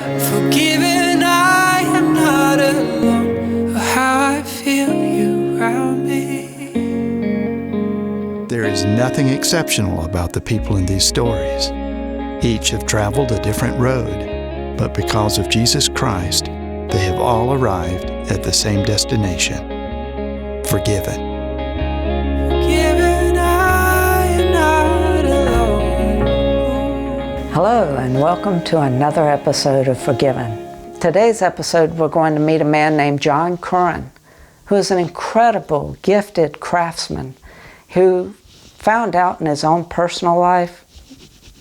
Forgiven, I am not alone. How I feel you around me. There is nothing exceptional about the people in these stories. Each have traveled a different road, but because of Jesus Christ, they have all arrived at the same destination: forgiven. Forgiven, I am not alone. Hello, and welcome to another episode of Forgiven. Today's episode, we're going to meet a man named John Curran, who is an incredible, gifted craftsman who found out in his own personal life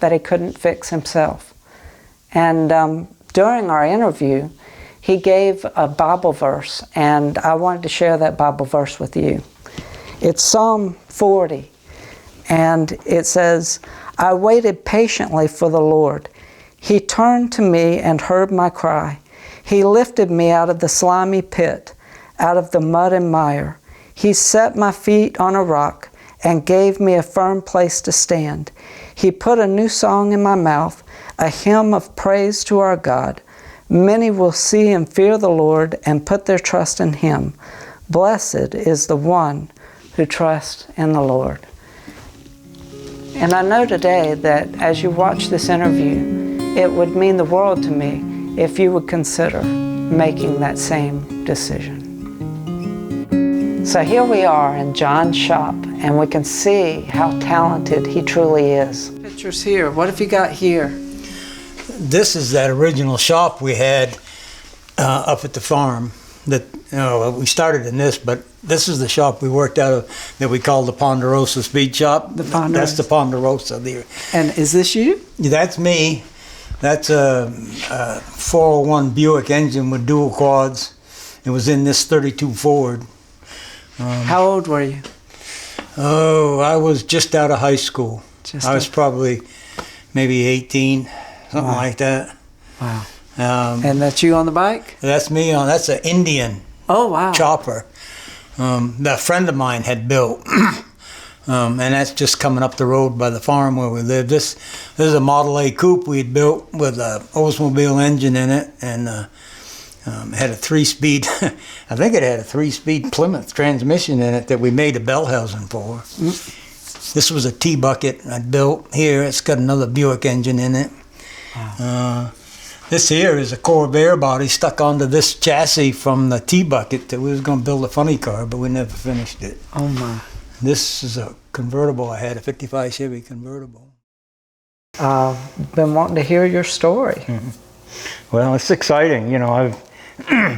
that he couldn't fix himself. And during our interview, he gave a Bible verse, and I wanted to share that Bible verse with you. It's Psalm 40, and it says, "I waited patiently for the Lord. He turned to me and heard my cry. He lifted me out of the slimy pit, out of the mud and mire. He set my feet on a rock and gave me a firm place to stand. He put a new song in my mouth, a hymn of praise to our God. Many will see and fear the Lord and put their trust in Him. Blessed is the one who trusts in the Lord." And I know today that as you watch this interview, it would mean the world to me if you would consider making that same decision. So here we are in John's shop, and we can see how talented he truly is. Pictures here. What have you got here? This is that original shop we had up at the farm. That we started in this, but this is the shop we worked out of that we called the Ponderosa Speed Shop. The Ponderosa. That's the Ponderosa there. And is this you? That's me. That's a 401 Buick engine with dual quads. It was in this 32 Ford. How old were you? Oh, I was just out of high school. I was probably maybe 18, something like that. Wow. And that's you on the bike? That's me on. That's an Indian chopper that a friend of mine had built. And that's just coming up the road by the farm where we live. This is a Model A coupe we had built with an Oldsmobile engine in it, and had a 3-speed, I think it had a 3-speed Plymouth transmission in it that we made a bell housing for. This was a T-bucket I built here. It's got another Buick engine in it. Wow. This here is a Corvair body stuck onto this chassis from the T-bucket that we was going to build a funny car, but we never finished it. Oh my. This is a convertible I had, a 55 Chevy convertible. Been wanting to hear your story. Mm-hmm. Well, it's exciting. You know,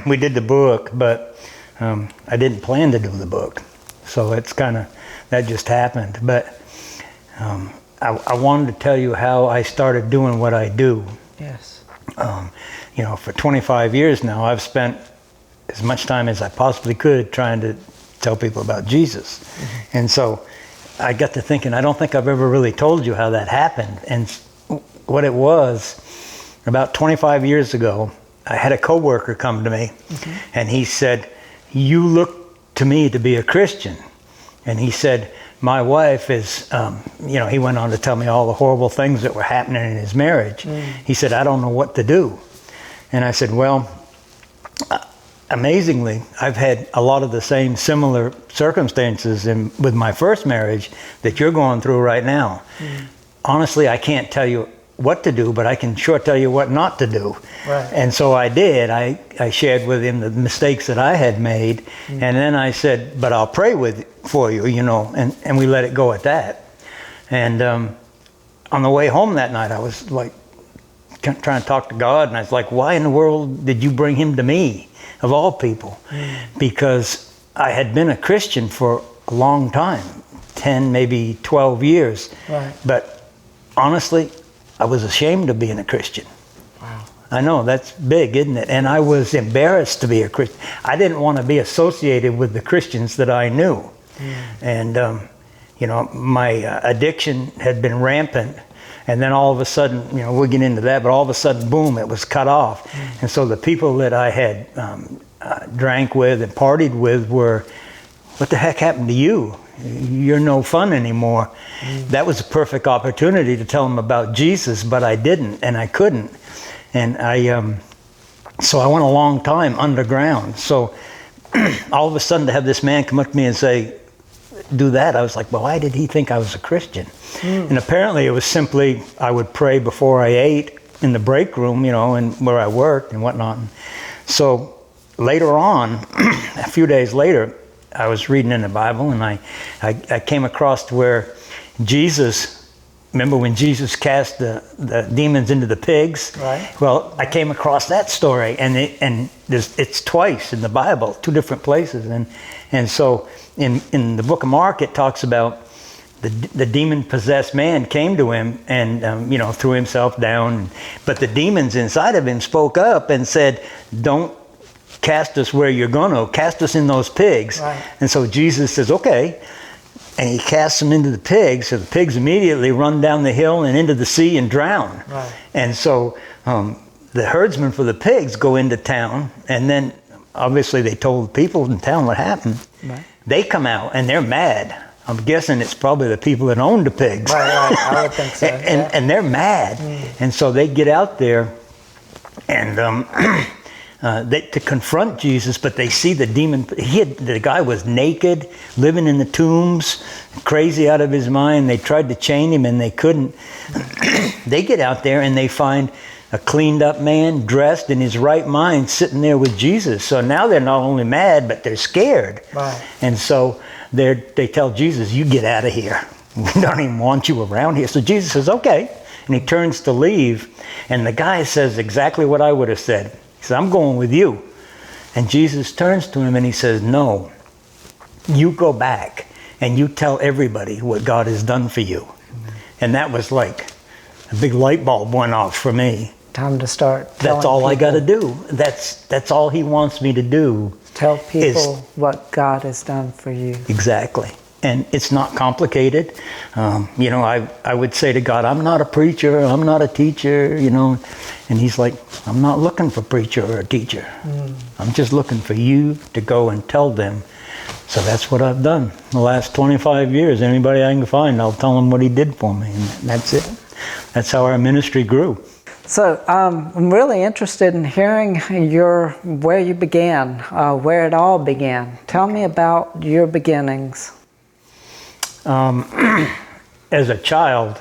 we did the book, but I didn't plan to do the book. So it's kind of, that just happened. But I wanted to tell you how I started doing what I do. Yes. You know, for 25 years now, I've spent as much time as I possibly could trying to tell people about Jesus. Mm-hmm. And so I got to thinking, I don't think I've ever really told you how that happened. And what it was, about 25 years ago, I had a coworker come to me, and he said, "You look to me to be a Christian." And he said, "My wife is," he went on to tell me all the horrible things that were happening in his marriage. He said, "I don't know what to do." And I said, "Well, amazingly, I've had a lot of the same similar circumstances with my first marriage that you're going through right now. Honestly, I can't tell you what to do, but I can sure tell you what not to do." Right. And so I did. I shared with him the mistakes that I had made, and then I said, "But I'll pray for you, and we let it go at that. And on the way home that night, I was like trying to talk to God, and I was like, "Why in the world did you bring him to me, of all people?" Because I had been a Christian for a long time, 10, maybe 12 years. Right. But honestly, I was ashamed of being a Christian. Wow. I know, that's big, isn't it? And I was embarrassed to be a Christian. I didn't want to be associated with the Christians that I knew. And, my addiction had been rampant. And then all of a sudden, we'll get into that, but all of a sudden, boom, it was cut off. And so the people that I had drank with and partied with were, "What the heck happened to you? You're no fun anymore." That was a perfect opportunity to tell them about Jesus, but I didn't, and I couldn't. And so I went a long time underground. So all of a sudden to have this man come up to me and say, do that, I was like, well, why did he think I was a Christian? And apparently it was simply, I would pray before I ate in the break room, you know, and where I worked and whatnot. So later on, a few days later, I was reading in the Bible, and I came across to where Jesus, remember when Jesus cast the demons into the pigs? Right. Well, I came across that story, and it's twice in the Bible, 2 different places. And so in the book of Mark, it talks about the demon-possessed man came to him and, you know, threw himself down. But the demons inside of him spoke up and said, don't cast us where you're going to, cast us in those pigs. Right. And so Jesus says, okay. And he casts them into the pigs. So the pigs immediately run down the hill and into the sea and drown. Right. And so the herdsmen for the pigs go into town. And then obviously they told people in town what happened. Right. They come out and they're mad. I'm guessing it's probably the people that own the pigs. Right. I would think so. And they're mad. And so they get out there and to confront Jesus, but they see the demon. The guy was naked, living in the tombs, crazy out of his mind. They tried to chain him and they couldn't. They get out there and they find a cleaned up man, dressed in his right mind, sitting there with Jesus. So now they're not only mad, but they're scared. Right. And so they tell Jesus, you get out of here. We don't even want you around here. So Jesus says, okay. And he turns to leave. And the guy says exactly what I would have said. He said, I'm going with you. And Jesus turns to him and he says, no, you go back and you tell everybody what God has done for you. And that was like a big light bulb went off for me. Time to start. That's all I got to do. That's all he wants me to do. Tell people what God has done for you. Exactly. And it's not complicated. You know, I would say to God, I'm not a preacher, I'm not a teacher, you know. And he's like, I'm not looking for a preacher or a teacher. I'm just looking for you to go and tell them. So that's what I've done the last 25 years. Anybody I can find, I'll tell them what he did for me. And that's it. That's how our ministry grew. So I'm really interested in hearing where you began, where it all began. Tell me about your beginnings. As a child,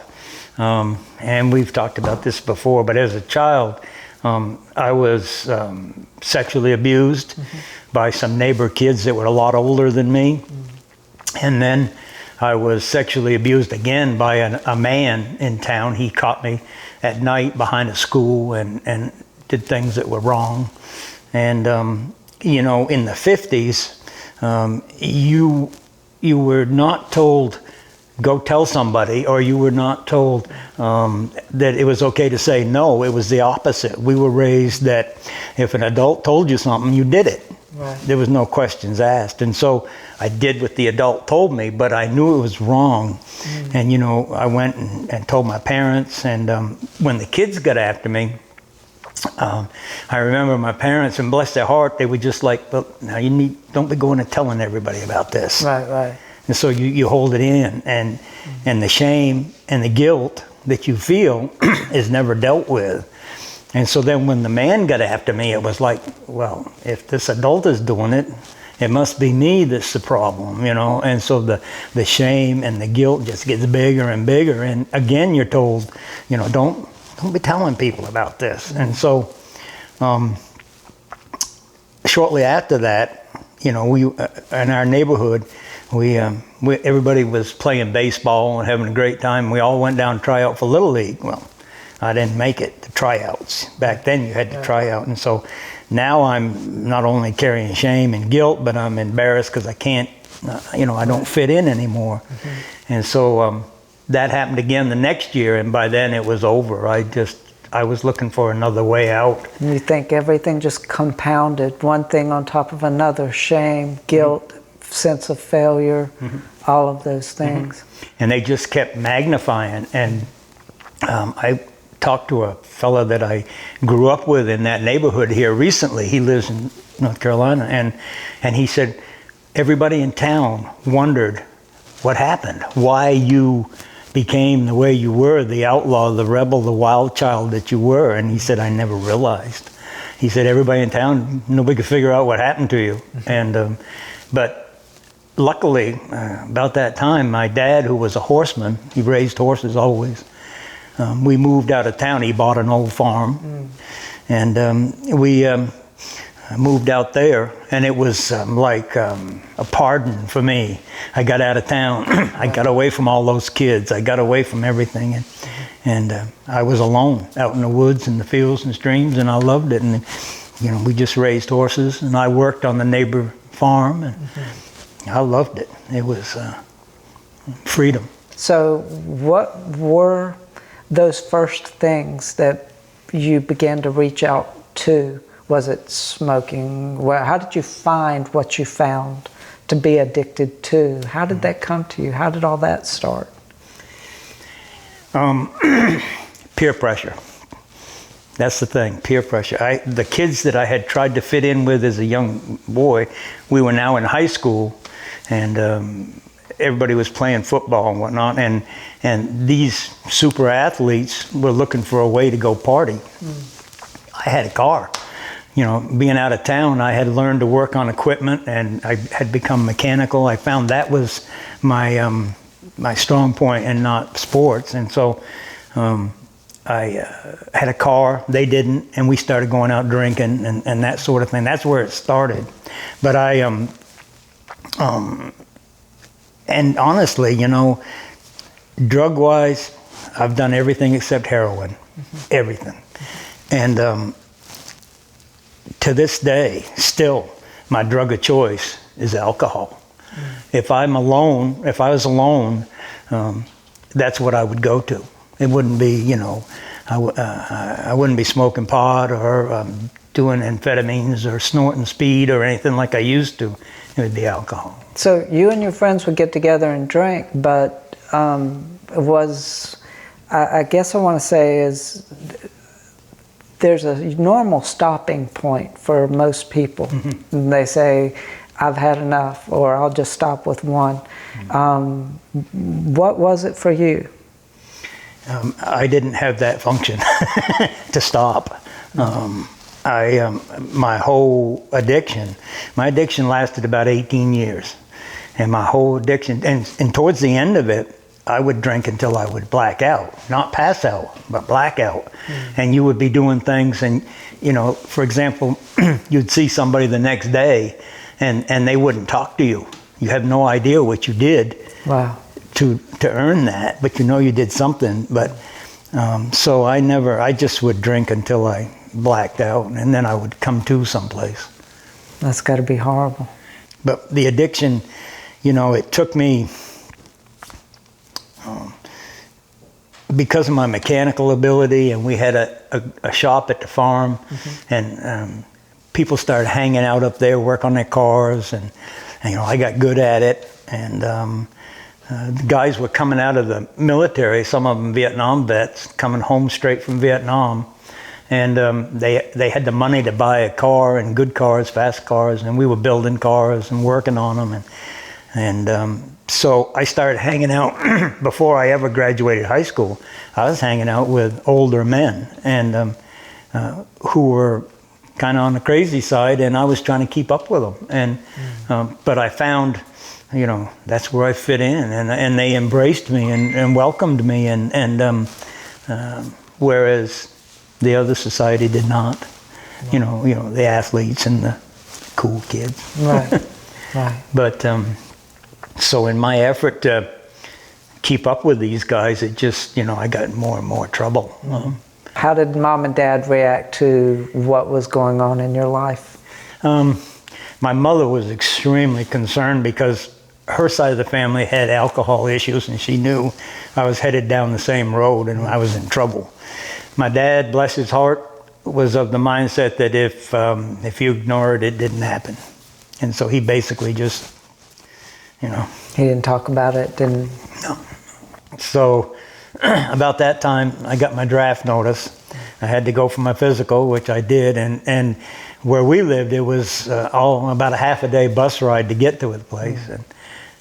and we've talked about this before, but as a child, I was sexually abused by some neighbor kids that were a lot older than me. And then I was sexually abused again by a man in town. He caught me at night behind a school and did things that were wrong. And, you know, in the 50s, you were not told, go tell somebody, or you were not told that it was okay to say no. It was the opposite. We were raised that if an adult told you something, you did it. Right. There was no questions asked. And so I did what the adult told me, but I knew it was wrong. And, you know, I went and told my parents. And when the kids got after me, I remember my parents, and bless their heart, they were just like, well, now don't be going and telling everybody about this. Right. And so you hold it in, and the shame and the guilt that you feel is never dealt with. And so then when the man got after me, it was like, well, if this adult is doing it, it must be me that's the problem, you know. And so the shame and the guilt just gets bigger and bigger. And again, you're told, you know, don't be telling people about this. And so shortly after that, you know, we in our neighborhood, everybody was playing baseball and having a great time. We all went down to try out for Little League. Well, I didn't make it to tryouts. Back then you had to try out. And so now I'm not only carrying shame and guilt, but I'm embarrassed because I can't, you know, I don't fit in anymore. And so that happened again the next year, and by then it was over. I was looking for another way out. And you think everything just compounded, one thing on top of another, shame, guilt, sense of failure, all of those things. And they just kept magnifying. And I talked to a fellow that I grew up with in that neighborhood here recently. He lives in North Carolina, and he said everybody in town wondered what happened, why you became the way you were, the outlaw, the rebel, the wild child that you were. And he said, I never realized. He said, everybody in town, nobody could figure out what happened to you. And but luckily, about that time, my dad, who was a horseman, he raised horses always. We moved out of town. He bought an old farm, and we moved out there, and it was like a pardon for me. I got out of town. I got away from all those kids. I got away from everything, and I was alone out in the woods and the fields and streams, and I loved it. And you know, we just raised horses, and I worked on the neighbor farm, and I loved it. It was freedom. So what were those first things that you began to reach out to? Was it smoking? Well, how did you find what you found to be addicted to? How did that come to you? How did all that start? Peer pressure. That's the thing, peer pressure. The kids that I had tried to fit in with as a young boy, we were now in high school, and everybody was playing football and whatnot, and these super athletes were looking for a way to go party. I had a car. You know, being out of town, I had learned to work on equipment, and I had become mechanical. I found that was my my strong point and not sports, and so I had a car. They didn't, and we started going out drinking and that sort of thing. That's where it started. But and honestly, you know, drug-wise, I've done everything except heroin, everything, and to this day, still, my drug of choice is alcohol. If I was alone, that's what I would go to. It wouldn't be, you know, I wouldn't be smoking pot or doing amphetamines or snorting speed or anything like I used to. It would be alcohol. So you and your friends would get together and drink, but I guess I want to say is, there's a normal stopping point for most people. And they say, I've had enough, or I'll just stop with one. What was it for you? I didn't have that function to stop. My whole addiction, my addiction lasted about 18 years. And my whole addiction, and towards the end of it, I would drink until I would black out, not pass out, but black out. And you would be doing things, and you know, for example, you'd see somebody the next day, and they wouldn't talk to you. You have no idea what you did. Wow. To earn that, but you know you did something. But so I just would drink until I blacked out, and then I would come to someplace. That's got to be horrible. But the addiction, you know, it took me. Because of my mechanical ability, and we had a shop at the farm, and people started hanging out up there, work on their cars, and you know, I got good at it. And the guys were coming out of the military, some of them Vietnam vets, coming home straight from Vietnam, and they had the money to buy a car, and good cars, fast cars, and we were building cars and working on them, and so I started hanging out. Before I ever graduated high school, I was hanging out with older men, and who were kind of on the crazy side, and I was trying to keep up with them. And but I found, you know, that's where I fit in, and they embraced me and welcomed me, and whereas the other society did not. You know, the athletes and the cool kids. Right, right. But so in my effort to keep up with these guys, it just, you know, I got more and more trouble. How did Mom and Dad react to what was going on in your life? My mother was extremely concerned because her side of the family had alcohol issues, and she knew I was headed down the same road and I was in trouble. My dad, bless his heart, was of the mindset that if you ignore it, it didn't happen. And so he basically just, you know. He didn't talk about it, didn't? No. So about that time, I got my draft notice. I had to go for my physical, which I did, and where we lived, it was all about a half a day bus ride to get to the place.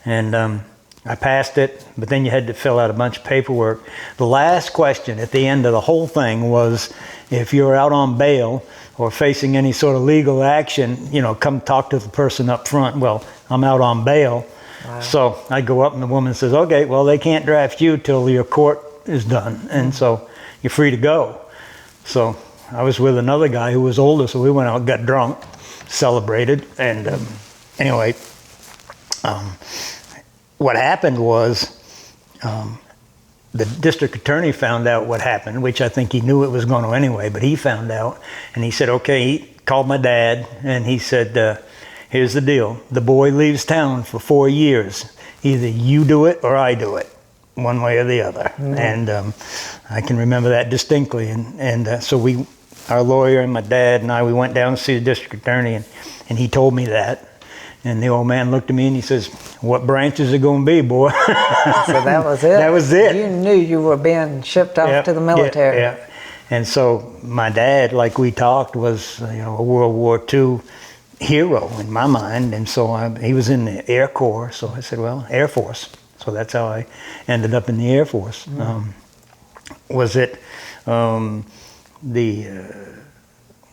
And I passed it, but then you had to fill out a bunch of paperwork. The last question at the end of the whole thing was, if you're out on bail or facing any sort of legal action, come talk to the person up front. Well, I'm out on bail. Wow. So I go up and the woman says, okay, well, they can't draft you till your court is done. And so you're free to go. So I was with another guy who was older, so we went out, got drunk, celebrated. And anyway, what happened was the district attorney found out what happened, which I think he knew it was going to anyway, but he found out. And he said, okay, he called my dad, and he said, here's the deal. The boy leaves town for 4 years. Either you do it or I do it, one way or the other. Mm. And I can remember that distinctly. And so our lawyer and my dad and I, we went down to see the district attorney, and he told me that. And the old man looked at me and he says, what branch is it going to be, boy? So that was it? That was it. You knew you were being shipped off to the military. Yeah. And so my dad, like we talked, was a World War II hero in my mind. And so he was in the Air Corps. So I said, well, Air Force. So that's how I ended up in the Air Force. Mm. Was it the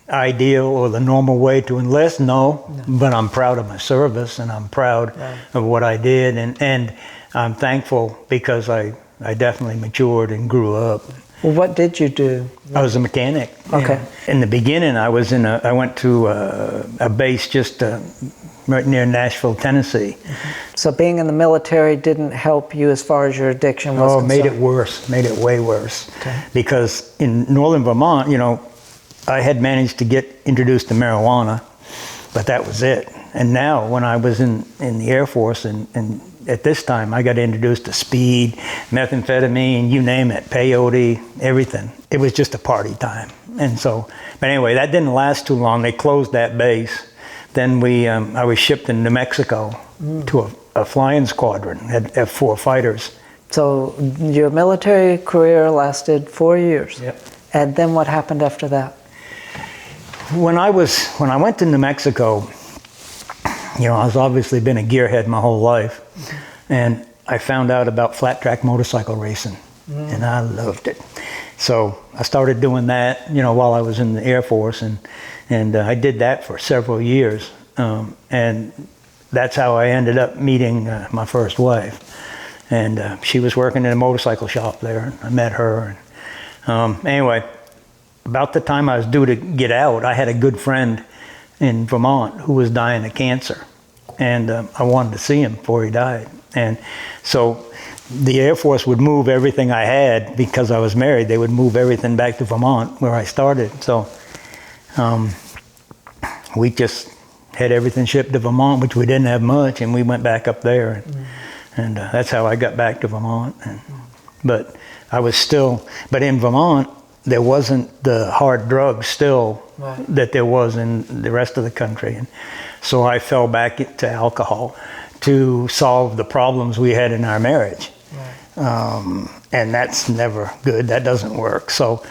ideal or the normal way to enlist? No, but I'm proud of my service, and I'm proud of what I did, and I'm thankful because I definitely matured and grew up. Well, what did you do? I was a mechanic. Okay. In the beginning, I went to a base just right near Nashville, Tennessee. Mm-hmm. So being in the military didn't help you as far as your addiction was concerned? Made it worse, made it way worse. Okay. Because in northern Vermont, I had managed to get introduced to marijuana, but that was it. And now, when I was in the Air Force, and at this time, I got introduced to speed, methamphetamine, you name it, peyote, everything. It was just a party time. And so, but anyway, that didn't last too long. They closed that base. Then I was shipped in New Mexico to a flying squadron, had F-4 fighters. So your military career lasted 4 years. Yep. And then what happened after that? When I went to New Mexico, I've obviously been a gearhead my whole life, and I found out about flat track motorcycle racing, and I loved it. So I started doing that, while I was in the Air Force, and I did that for several years, and that's how I ended up meeting my first wife, and she was working in a motorcycle shop there. I met her, and anyway. About the time I was due to get out, I had a good friend in Vermont who was dying of cancer. And I wanted to see him before he died. And so the Air Force would move everything I had, because I was married, they would move everything back to Vermont where I started. So we just had everything shipped to Vermont, which we didn't have much, and we went back up there. And that's how I got back to Vermont. But in Vermont, there wasn't the hard drugs still that there was in the rest of the country. And so I fell back into alcohol to solve the problems we had in our marriage. And that's never good. That doesn't work. So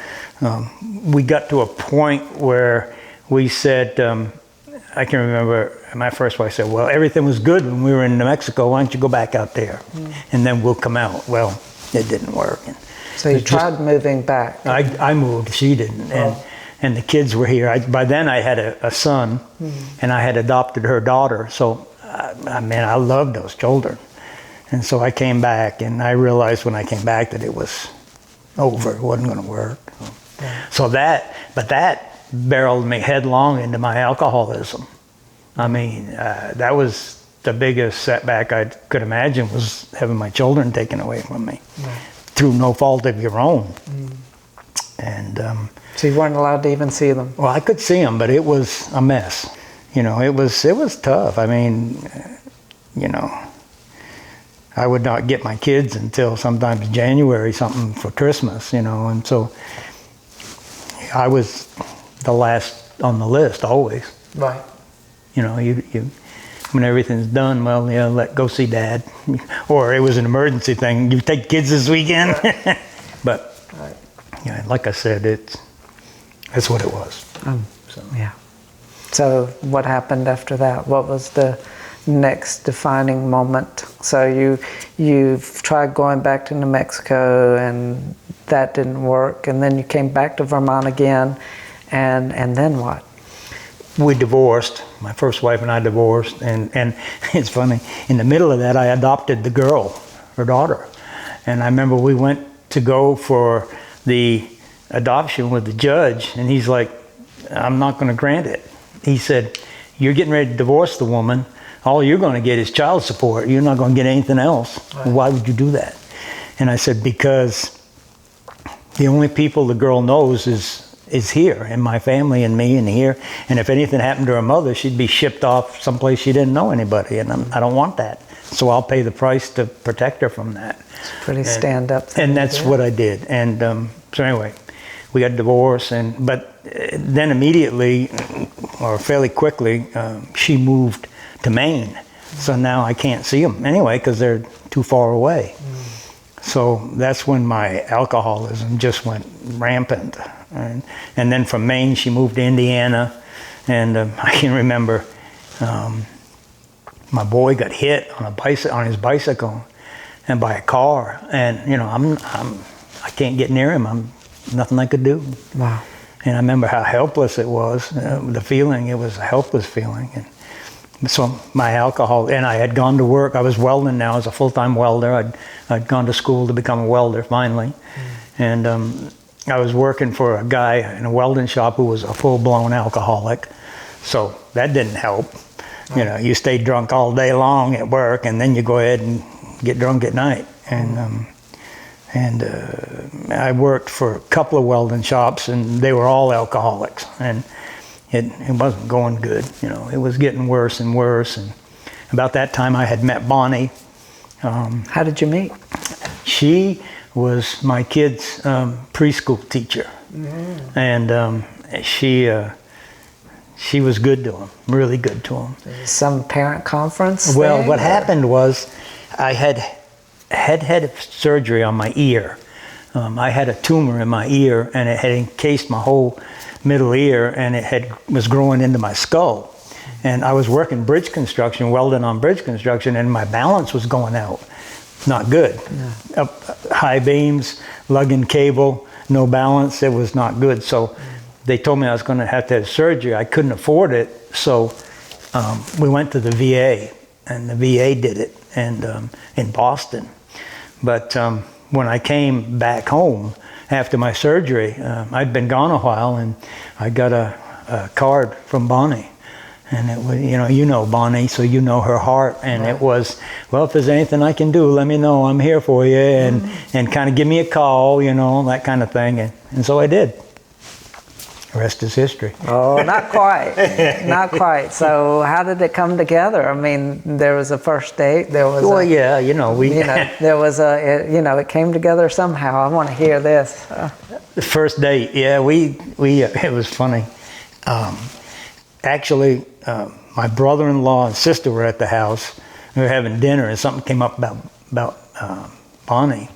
we got to a point where we said, I can remember my first wife said, well, everything was good when we were in New Mexico. Why don't you go back out there? And then we'll come out. Well, it didn't work. So you tried moving back? I moved, she didn't, and the kids were here. By then I had a son, and I had adopted her daughter, so I loved those children. And so I came back, and I realized when I came back that it was over, it wasn't going to work. So that barreled me headlong into my alcoholism. I mean, that was the biggest setback I could imagine, was having my children taken away from me. Through no fault of your own. And so you weren't allowed to even see them? Well, I could see them, but it was a mess. It was tough. I mean, I would not get my kids until sometimes January, something for Christmas, and so I was the last on the list always. Right. You when everything's done, well, go see Dad. Or it was an emergency thing. You take kids this weekend. But, like I said, that's what it was. So what happened after that? What was the next defining moment? So you've tried going back to New Mexico and that didn't work, and then you came back to Vermont again, and then what? We divorced. My first wife and I divorced, and it's funny, in the middle of that I adopted the girl, her daughter. And I remember we went to go for the adoption with the judge, and he's like, I'm not going to grant it. He said, you're getting ready to divorce the woman, all you're going to get is child support, you're not going to get anything else. Right. Why would you do that? And I said, because the only people the girl knows is here, and my family and me and here, and if anything happened to her mother, she'd be shipped off someplace she didn't know anybody, and I don't want that. So I'll pay the price to protect her from that. It's pretty stand-up thing. And that's what I did. And so anyway, we got divorced, but then immediately, or fairly quickly, she moved to Maine. So now I can't see them anyway because they're too far away. So that's when my alcoholism just went rampant. And then from Maine, she moved to Indiana. And I can remember my boy got hit on his bicycle and by a car. And, you know, I can't get near him. Nothing I could do. Wow. And I remember how helpless it was, the feeling, it was a helpless feeling. And so my alcohol, and I had gone to work, I was welding now, I was a full-time welder. I'd gone to school to become a welder finally. And I was working for a guy in a welding shop who was a full-blown alcoholic. So that didn't help. You know, you stay drunk all day long at work, and then you go ahead and get drunk at night. And I worked for a couple of welding shops, and they were all alcoholics, and it wasn't going good. You know, it was getting worse and worse. And about that time, I had met Bonnie. How did you meet? She was my kid's preschool teacher, and she was good to him, really good to him. Some parent conference? Well, what happened was I had surgery on my ear. I had a tumor in my ear, and it had encased my whole middle ear, and it was growing into my skull. And I was working bridge construction, welding on bridge construction, and my balance was going out. Not good. Yeah. High beams, lugging cable, no balance. It was not good. So they told me I was going to have surgery. I couldn't afford it, so we went to the VA, and the VA did it, and in Boston. But when I came back home after my surgery, I'd been gone a while, and I got a card from Bonnie. And it was, you know Bonnie, so you know her heart. And It was, well, if there's anything I can do, let me know. I'm here for you. And kind of give me a call, that kind of thing. And so I did. The rest is history. Oh, not quite. Not quite. So how did it come together? I mean, there was a first date. There was there was it came together somehow. I want to hear this. The first date, yeah, we it was funny. Actually, my brother-in-law and sister were at the house. We were having dinner, and something came up about Bonnie.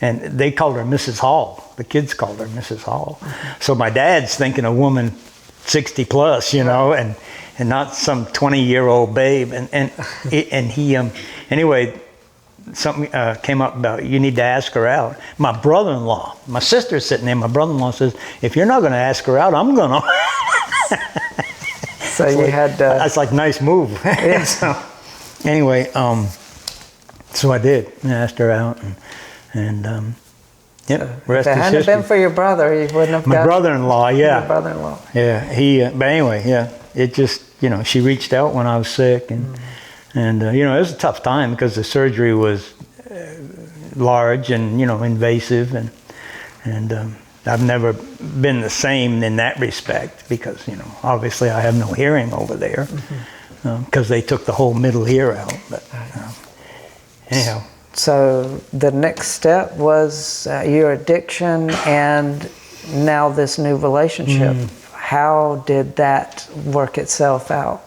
And they called her Mrs. Hall. The kids called her Mrs. Hall. So my dad's thinking a woman 60 plus, and not some 20-year-old babe. And he anyway, something came up about you need to ask her out. My brother-in-law, my sister's sitting there. My brother-in-law says, if you're not going to ask her out, I'm going to. So you had. That's like nice move. Yeah. So anyway, so I did. I asked her out, and rest if it is hadn't history. been for your brother, you wouldn't have. My brother-in-law, yeah. Your brother-in-law. Yeah, but anyway, yeah. It just, she reached out when I was sick, and it was a tough time because the surgery was large and invasive, and I've never been the same in that respect because obviously I have no hearing over there because they took the whole middle ear out. But anyhow. So the next step was your addiction and now this new relationship. How did that work itself out?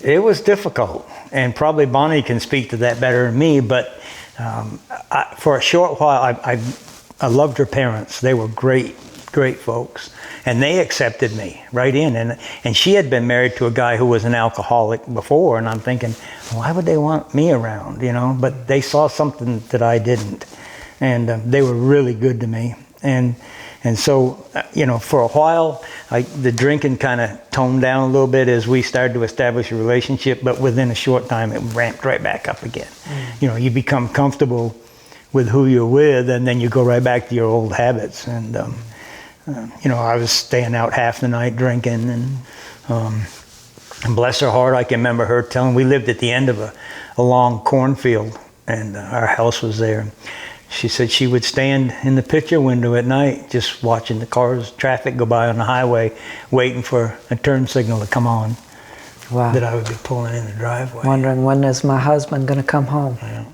It was difficult, and probably Bonnie can speak to that better than me, but for a short while I loved her parents. They were great great folks. And they accepted me right in. And she had been married to a guy who was an alcoholic before, and I'm thinking, why would they want me around, you know? But they saw something that I didn't. And they were really good to me. And so, you know, for a while, the drinking kind of toned down a little bit as we started to establish a relationship, but within a short time, it ramped right back up again. You know, you become comfortable with who you're with, and then you go right back to your old habits. And, you know, I was staying out half the night drinking, and bless her heart, I can remember her telling, we lived at the end of a long cornfield, and our house was there. She said she would stand in the picture window at night just watching the cars, traffic go by on the highway, waiting for a turn signal to come on. Wow. That I would be pulling in the driveway. Wondering, when is my husband going to come home? Yeah.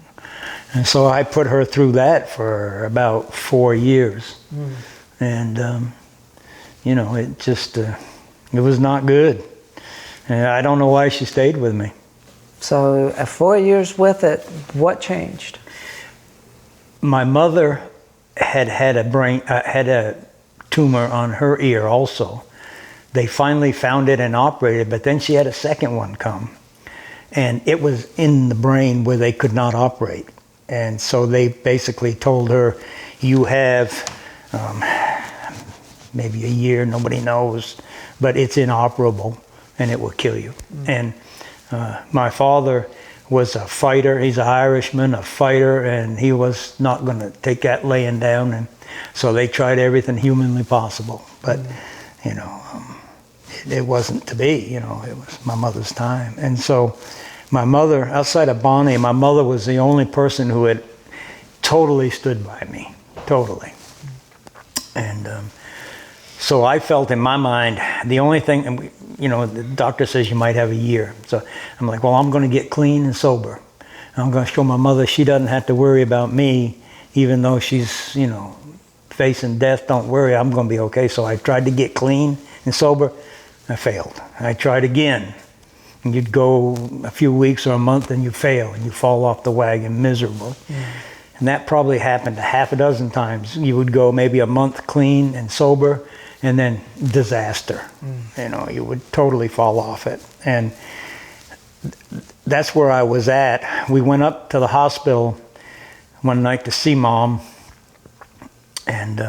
And so I put her through that for about 4 years. And, you know, it just, it was not good. And I don't know why she stayed with me. So 4 years with it, what changed? My mother had a tumor on her ear also. They finally found it and operated, but then she had a second one come. And it was in the brain where they could not operate. And so they basically told her, you have maybe a year, nobody knows, but it's inoperable and it will kill you. And my father was a fighter. He's an Irishman, a fighter, and he was not going to take that laying down. And so they tried everything humanly possible. But, you know, it wasn't to be, you know, it was my mother's time. And so my mother, outside of Bonnie, my mother was the only person who had totally stood by me, totally. And so I felt in my mind, the only thing, you know, the doctor says you might have a year. So I'm like, well, I'm going to get clean and sober. I'm going to show my mother she doesn't have to worry about me, even though she's, you know, facing death. Don't worry, I'm going to be okay. So I tried to get clean and sober. I failed. I tried again. And you'd go a few weeks or a month and you fail and you fall off the wagon miserable. And that probably happened a half a dozen times. You would go maybe a month clean and sober, and then disaster. You know, you would totally fall off it. And that's where I was at. We went up to the hospital one night to see Mom, and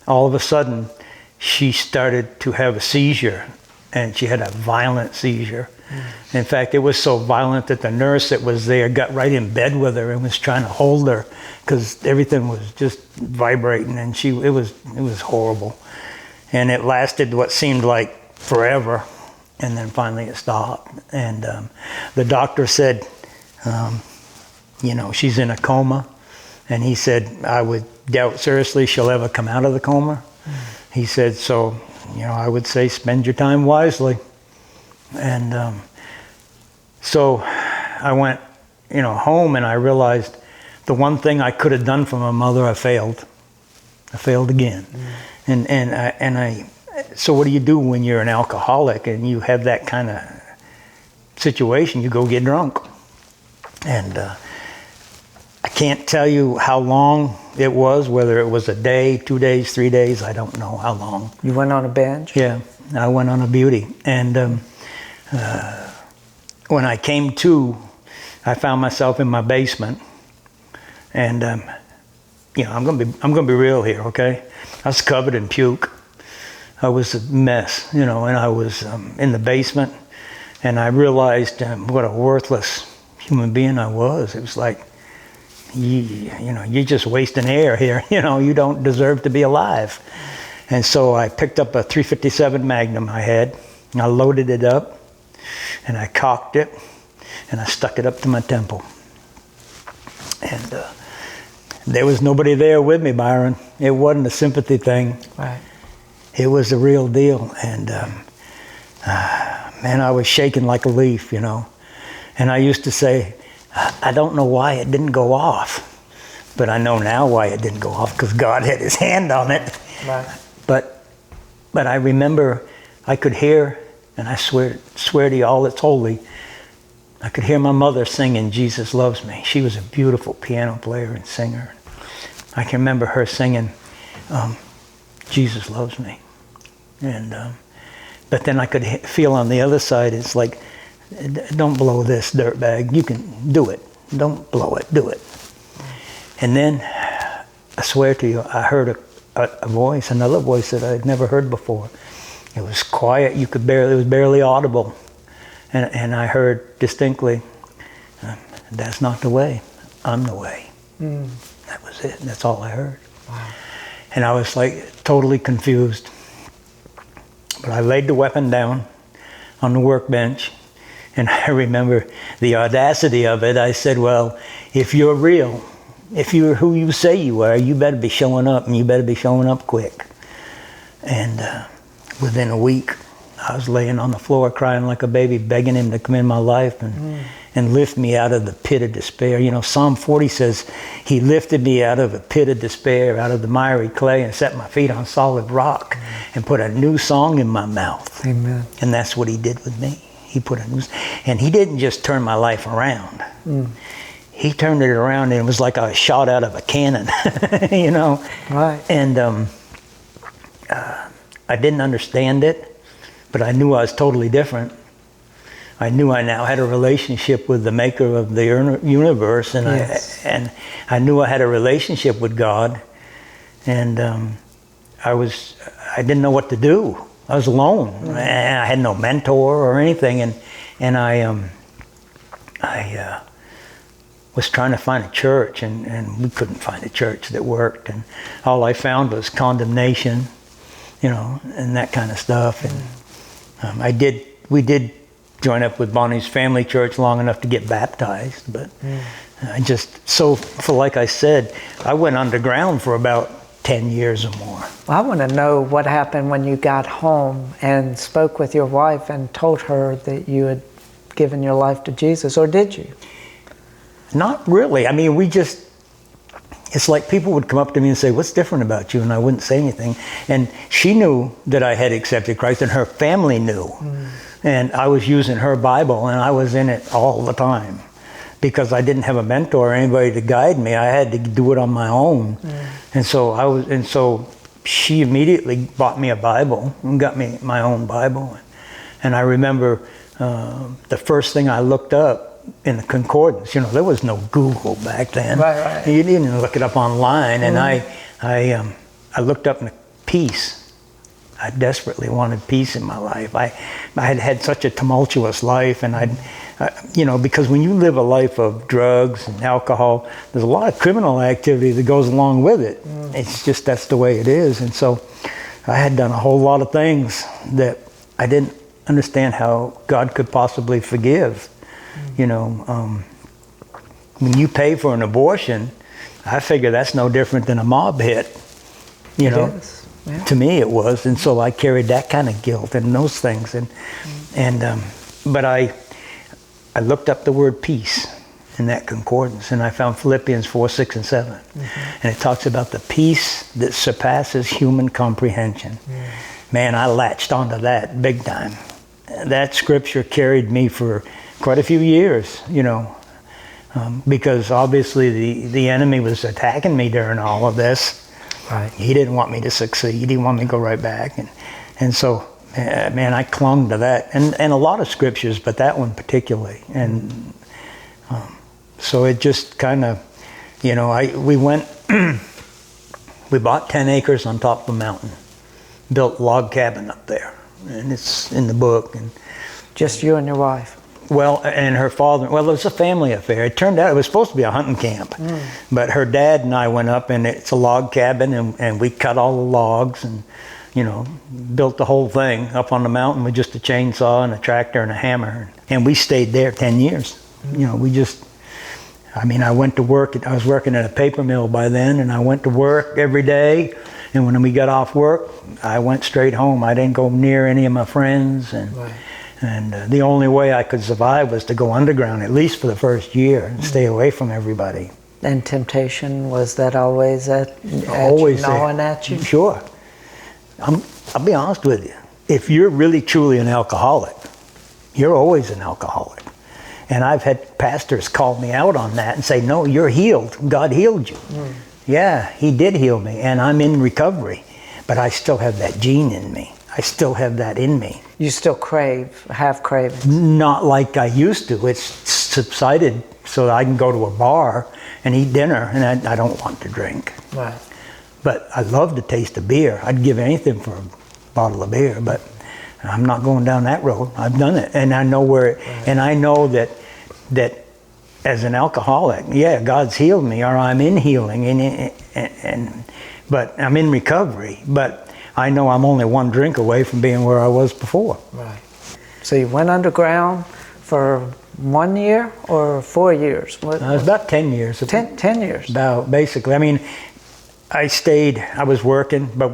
all of a sudden she started to have a seizure, and she had a violent seizure. In fact, it was so violent that the nurse that was there got right in bed with her and was trying to hold her because everything was just vibrating, and it was horrible. And it lasted what seemed like forever, and then finally it stopped. And the doctor said, you know, she's in a coma, and he said, I would doubt seriously she'll ever come out of the coma. He said, so, you know, I would say spend your time wisely. And so I went, you know, home, and I realized the one thing I could have done for my mother, I failed. I failed again. So what do you do when you're an alcoholic and you have that kind of situation? You go get drunk. And I can't tell you how long it was, whether it was a day, 2 days, 3 days, I don't know how long. You went on a binge? Yeah, I went on a beauty. And when I came to, I found myself in my basement. And you know, I'm gonna be real here, okay? I was covered in puke. I was a mess, you know, and I was in the basement, and I realized what a worthless human being I was. It was like, you know, you're just wasting air here. You know, you don't deserve to be alive. And so I picked up a .357 Magnum I had, and I loaded it up, and I cocked it, and I stuck it up to my temple. And there was nobody there with me, Byron. It wasn't a sympathy thing. Right. It was the real deal. And man, I was shaking like a leaf, you know. And I used to say, I don't know why it didn't go off. But I know now why it didn't go off, because God had his hand on it. Right. But I remember I could hear, and I swear to you all that's holy, I could hear my mother singing Jesus Loves Me. She was a beautiful piano player and singer. I can remember her singing, Jesus loves me. And but then I could feel on the other side, it's like, don't blow this dirtbag. You can do it. Don't blow it. Do it. And then, I swear to you, I heard a voice, another voice that I'd never heard before. It was quiet. It was barely audible. And I heard distinctly, that's not the way. I'm the way. That was it. That's all I heard. Wow. And I was like totally confused. But I laid the weapon down on the workbench, and I remember the audacity of it. I said, well, if you're real, if you're who you say you are, you better be showing up, and you better be showing up quick. And within a week, I was laying on the floor crying like a baby, begging him to come in my life and lift me out of the pit of despair. You know, Psalm 40 says, he lifted me out of a pit of despair, out of the miry clay, and set my feet on solid rock, and put a new song in my mouth. Amen. And that's what he did with me. He put a new, and he didn't just turn my life around. He turned it around, and it was like I was shot out of a cannon, you know. Right. And I didn't understand it, but I knew I was totally different. I knew I now had a relationship with the maker of the universe, and Yes. I knew I had a relationship with God, and I didn't know what to do. I was alone. And I had no mentor or anything, and I was trying to find a church, and we couldn't find a church that worked, and all I found was condemnation, you know, and that kind of stuff. And we did join up with Bonnie's family church long enough to get baptized, but like I said, I went underground for about 10 years or more. Well, I want to know what happened when you got home and spoke with your wife and told her that you had given your life to Jesus, or did you? Not really. I mean, it's like people would come up to me and say, what's different about you? And I wouldn't say anything. And she knew that I had accepted Christ, and her family knew. And I was using her Bible, and I was in it all the time because I didn't have a mentor or anybody to guide me. I had to do it on my own. And so she immediately bought me a Bible and got me my own Bible. And I remember the first thing I looked up in the concordance, you know, there was no Google back then. Right. You didn't look it up online. And I looked up peace. I desperately wanted peace in my life. I had had such a tumultuous life, and you know, because when you live a life of drugs and alcohol, there's a lot of criminal activity that goes along with it. It's just, that's the way it is. And so I had done a whole lot of things that I didn't understand how God could possibly forgive. You know, when you pay for an abortion, I figure that's no different than a mob hit, you know. Yes. Yeah. To me it was, and so I carried that kind of guilt and those things, but I looked up the word peace in that concordance, and I found Philippians 4, 6, and 7, and it talks about the peace that surpasses human comprehension. Man, I latched onto that big time. That scripture carried me for quite a few years, you know, because obviously the enemy was attacking me during all of this. Right. He didn't want me to succeed. He didn't want me to go right back. And so, man, I clung to that. And a lot of scriptures, but that one particularly. And so it just kind of, you know, we bought 10 acres on top of a mountain, built a log cabin up there. And it's in the book. And Just you and your wife? well, and her father, well, it was a family affair. It turned out it was supposed to be a hunting camp. But her dad and I went up, and it's a log cabin, and we cut all the logs and, you know, built the whole thing up on the mountain with just a chainsaw and a tractor and a hammer. And we stayed there 10 years. You know, I went to work. I was working at a paper mill by then, and I went to work every day. And when we got off work, I went straight home. I didn't go near any of my friends. And the only way I could survive was to go underground, at least for the first year, and stay away from everybody. And temptation, was that always Always gnawing at you? Sure. I'll be honest with you. If you're really truly an alcoholic, you're always an alcoholic. And I've had pastors call me out on that and say, no, you're healed. God healed you. Yeah, he did heal me, and I'm in recovery. but I still have that gene in me. I still have that in me. You still have cravings? Not like I used to. It's subsided so that I can go to a bar and eat dinner, and I don't want to drink. Right. But I love the taste of beer. I'd give anything for a bottle of beer, but I'm not going down that road. I've done it, and I know where. Right. And I know that as an alcoholic, yeah, God's healed me, or I'm in healing, but I'm in recovery. But I know I'm only one drink away from being where I was before. Right. So you went underground for 1 year or 4 years? It was about 10 years. 10 years. About, basically. I mean, I was working, but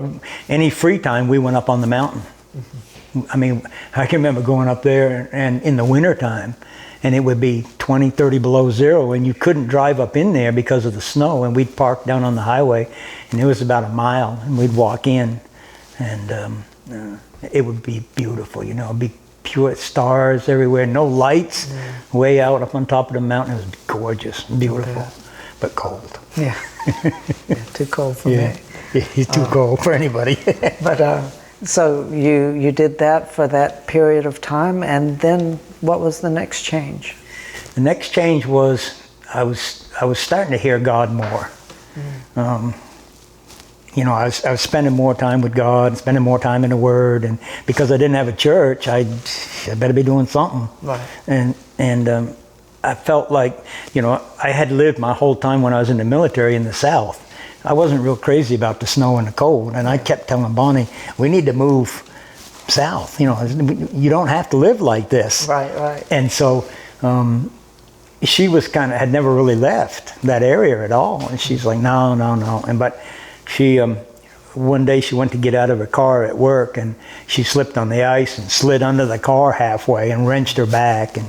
any free time we went up on the mountain. Mm-hmm. I mean, I can remember going up there and in the wintertime, and it would be 20, 30 below zero, and you couldn't drive up in there because of the snow, and we'd park down on the highway, and it was about a mile, and we'd walk in, and it would be beautiful, you know, it'd be pure stars everywhere, no lights, way out up on top of the mountain. It was gorgeous, beautiful, but cold. Yeah. Yeah, too cold for me. Yeah, it's too cold for anybody. But so you did that for that period of time, and then what was the next change? The next change was I was starting to hear God more. You know, I was spending more time with God, spending more time in the Word, and because I didn't have a church, I better be doing something. Right. And I felt like, you know, I had lived my whole time when I was in the military in the South. I wasn't real crazy about the snow and the cold, and I kept telling Bonnie, we need to move south. You know, you don't have to live like this. Right, right. And so she was had never really left that area at all, and she's like, no. But she, one day she went to get out of her car at work, and she slipped on the ice and slid under the car halfway and wrenched her back. And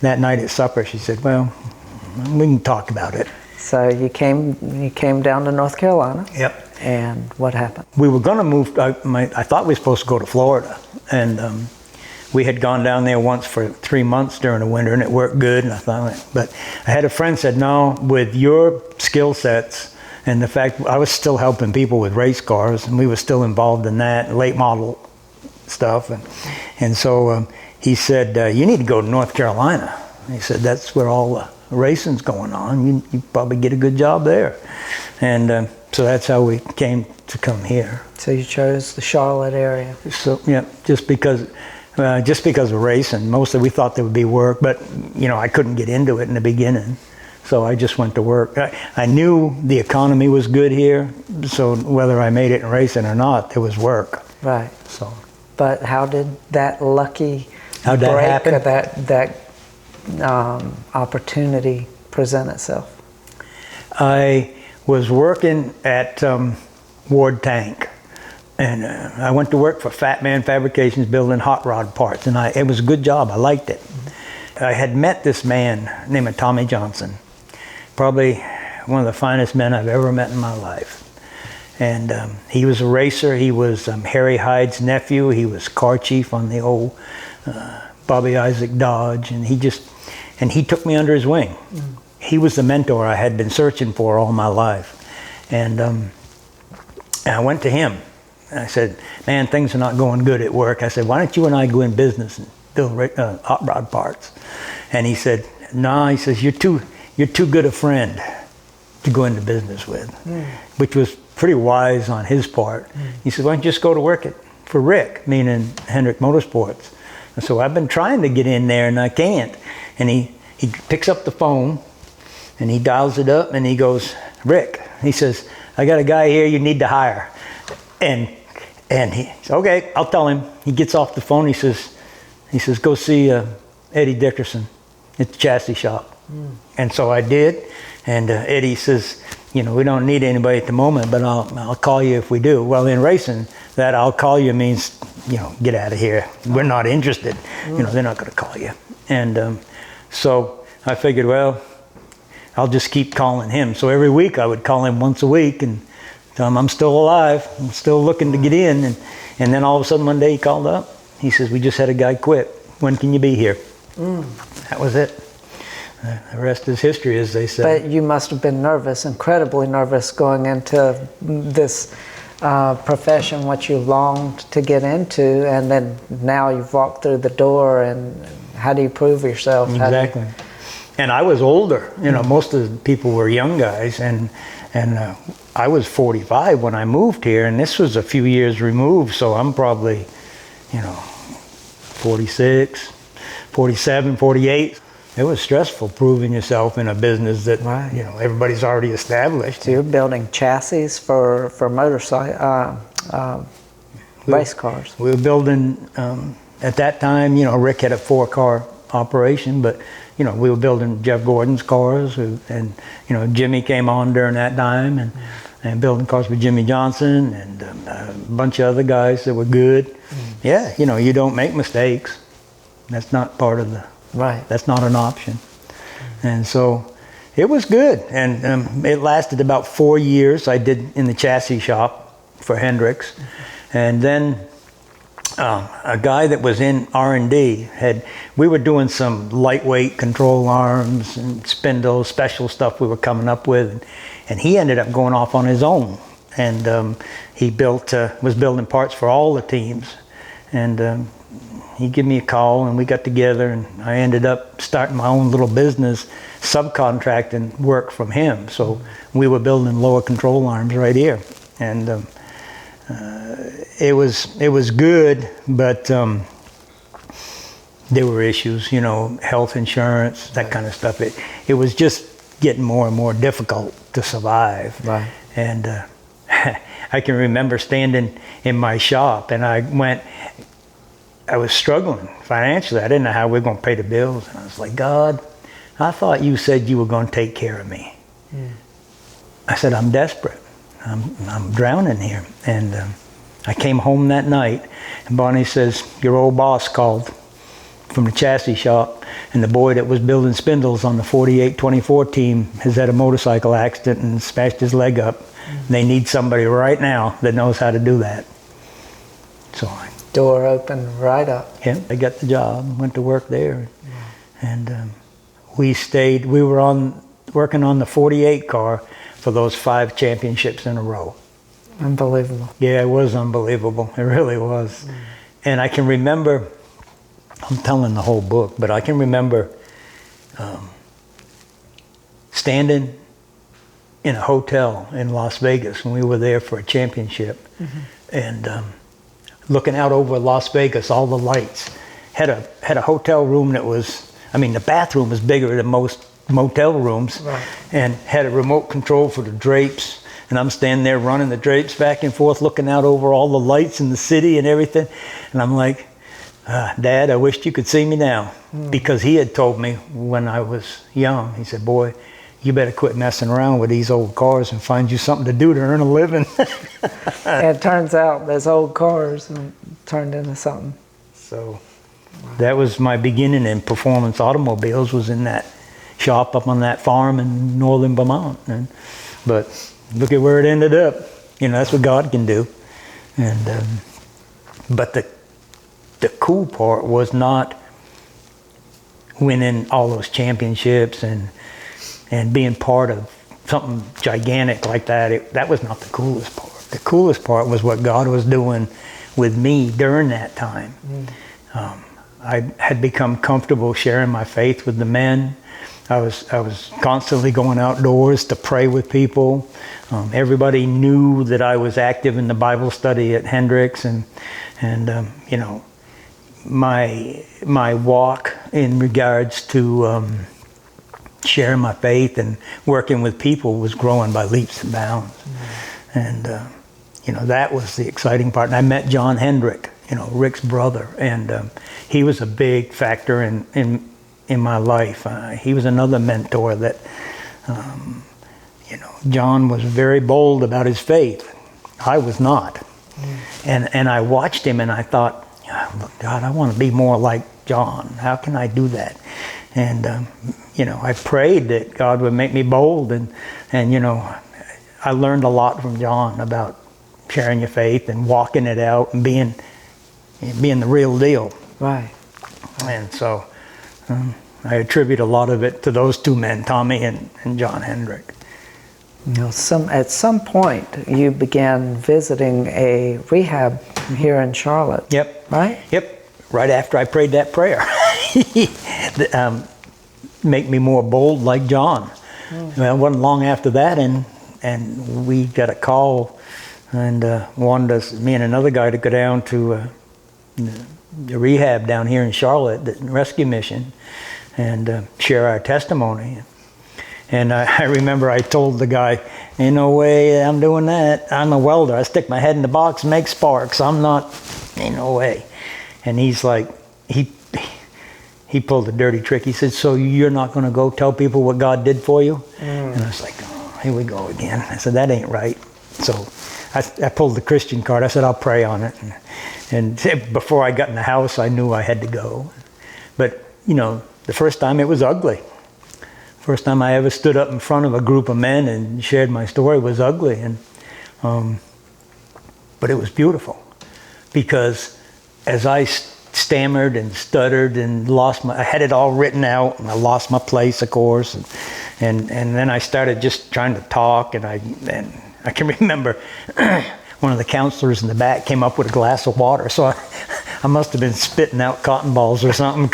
that night at supper, she said, well, we can talk about it. So you came down to North Carolina. Yep. And what happened? We were going to move. I thought we were supposed to go to Florida, and we had gone down there once for 3 months during the winter, and it worked good. And I thought, but I had a friend said, no, with your skill sets and the fact I was still helping people with race cars, and we were still involved in that late model stuff, and so he said, you need to go to North Carolina. He said, that's where all the racing's going on. You probably get a good job there. And so that's how we came to come here. So you chose the Charlotte area. So yeah, just because of racing. Mostly we thought there would be work, but you know, I couldn't get into it in the beginning. So I just went to work. I knew the economy was good here, so whether I made it in racing or not, there was work. Right. So. But how did that lucky How'd that happen? Or that opportunity present itself? I was working at Ward Tank, and I went to work for Fat Man Fabrications building hot rod parts, and it was a good job. I liked it. I had met this man named Tommy Johnson, probably one of the finest men I've ever met in my life. And he was a racer. He was Harry Hyde's nephew. He was car chief on the old Bobby Isaac Dodge, and he took me under his wing. He was the mentor I had been searching for all my life. And I went to him. I said, man, things are not going good at work. I said, why don't you and I go in business and build hot rod parts? And he said, no, he says, you're too good a friend to go into business with, which was pretty wise on his part. He said, why don't you just go to work for Rick, meaning Hendrick Motorsports? And so I've been trying to get in there and I can't. And he picks up the phone and he dials it up and he goes, Rick, he says, I got a guy here you need to hire. And he says, okay, I'll tell him. He gets off the phone, he says, go see Eddie Dickerson at the chassis shop. And so I did. And Eddie says, you know, we don't need anybody at the moment, but I'll call you if we do. Well, in racing, that I'll call you means, you know, get out of here. We're not interested. You know, they're not going to call you. And so I figured, well, I'll just keep calling him. So every week I would call him once a week and tell him I'm still alive. I'm still looking to get in. And then all of a sudden one day he called up. He says, we just had a guy quit. When can you be here? That was it. The rest is history, as they say. But you must have been nervous, incredibly nervous, going into this profession what you longed to get into, and then now you've walked through the door, and how do you prove yourself? Exactly. And I was older. You know, most of the people were young guys, and I was 45 when I moved here, and this was a few years removed, so I'm probably, 46, 47, 48. It was stressful proving yourself in a business that, Right. everybody's already established. So you're building chassis for motorcycle race cars. We were building, at that time, Rick had a 4-car operation, but, we were building Jeff Gordon's cars, and, Jimmy came on during that time, and building cars with Jimmy Johnson, and a bunch of other guys that were good. Yeah, you don't make mistakes. That's not part of the... Right. That's not an option. And so it was good. And it lasted about 4 years. I did in the chassis shop for Hendricks. And then a guy that was in R&D we were doing some lightweight control arms and spindles, special stuff we were coming up with. And he ended up going off on his own. And he was building parts for all the teams. And he gave me a call, and we got together, and I ended up starting my own little business, subcontracting work from him. So we were building lower control arms right here, and it was good, but there were issues, health insurance, that kind of stuff. It was just getting more and more difficult to survive. Right. And I can remember standing in my shop, and I was struggling financially. I didn't know how we were going to pay the bills. And I was like, God, I thought you said you were going to take care of me. I said, I'm desperate. I'm drowning here. And I came home that night, and Bonnie says, your old boss called from the chassis shop, and the boy that was building spindles on the 4824 team has had a motorcycle accident and smashed his leg up. They need somebody right now that knows how to do that. So Door opened right up. yeah, I got the job, went to work there. And we were working on the 48 car for those 5 championships in a row. Unbelievable. Yeah, it was unbelievable. It really was. And I can remember, I'm telling the whole book, but I can remember standing in a hotel in Las Vegas when we were there for a championship. And looking out over Las Vegas, all the lights. Had a hotel room that was, the bathroom was bigger than most motel rooms. Right. And had a remote control for the drapes. And I'm standing there running the drapes back and forth, looking out over all the lights in the city and everything. And I'm like, Dad, I wished you could see me now. Because he had told me when I was young, he said, boy, you better quit messing around with these old cars and find you something to do to earn a living. It turns out those old cars turned into something. So that was my beginning in performance automobiles, was in that shop up on that farm in northern Vermont. But look at where it ended up. That's what God can do. And but the cool part was not winning all those championships and being part of something gigantic like that. That was not the coolest part. The coolest part was what God was doing with me during that time. I had become comfortable sharing my faith with the men. I was constantly going outdoors to pray with people. Everybody knew that I was active in the Bible study at Hendricks, and my walk in regards to sharing my faith and working with people was growing by leaps and bounds. And that was the exciting part. And I met John Hendrick, Rick's brother, and he was a big factor in my life. He was another mentor that, John was very bold about his faith. I was not. And I watched him and I thought, look, God, I want to be more like John. How can I do that? And, I prayed that God would make me bold. And I learned a lot from John about sharing your faith and walking it out and being the real deal. Right. And so I attribute a lot of it to those two men, Tommy and John Hendrick. At some point, you began visiting a rehab here in Charlotte. Yep. Right? Yep. Right after I prayed that prayer. Make me more bold like John. Well, it wasn't long after that, and we got a call and wanted us, me and another guy, to go down to the rehab down here in Charlotte, the rescue mission, and share our testimony. And I remember I told the guy, ain't no way I'm doing that. I'm a welder. I stick my head in the box and make sparks. I'm not, ain't no way. And he's like, he pulled a dirty trick. He said, so you're not going to go tell people what God did for you? And I was like, oh, here we go again. I said, that ain't right. So I pulled the Christian card. I said, I'll pray on it. And before I got in the house, I knew I had to go. But, you know, the first time it was ugly. First time I ever stood up in front of a group of men and shared my story was ugly. And but it was beautiful, because as I stammered and stuttered and I had it all written out, and I lost my place, of course, and then I started just trying to talk, and I can remember one of the counselors in the back came up with a glass of water, so I must have been spitting out cotton balls or something,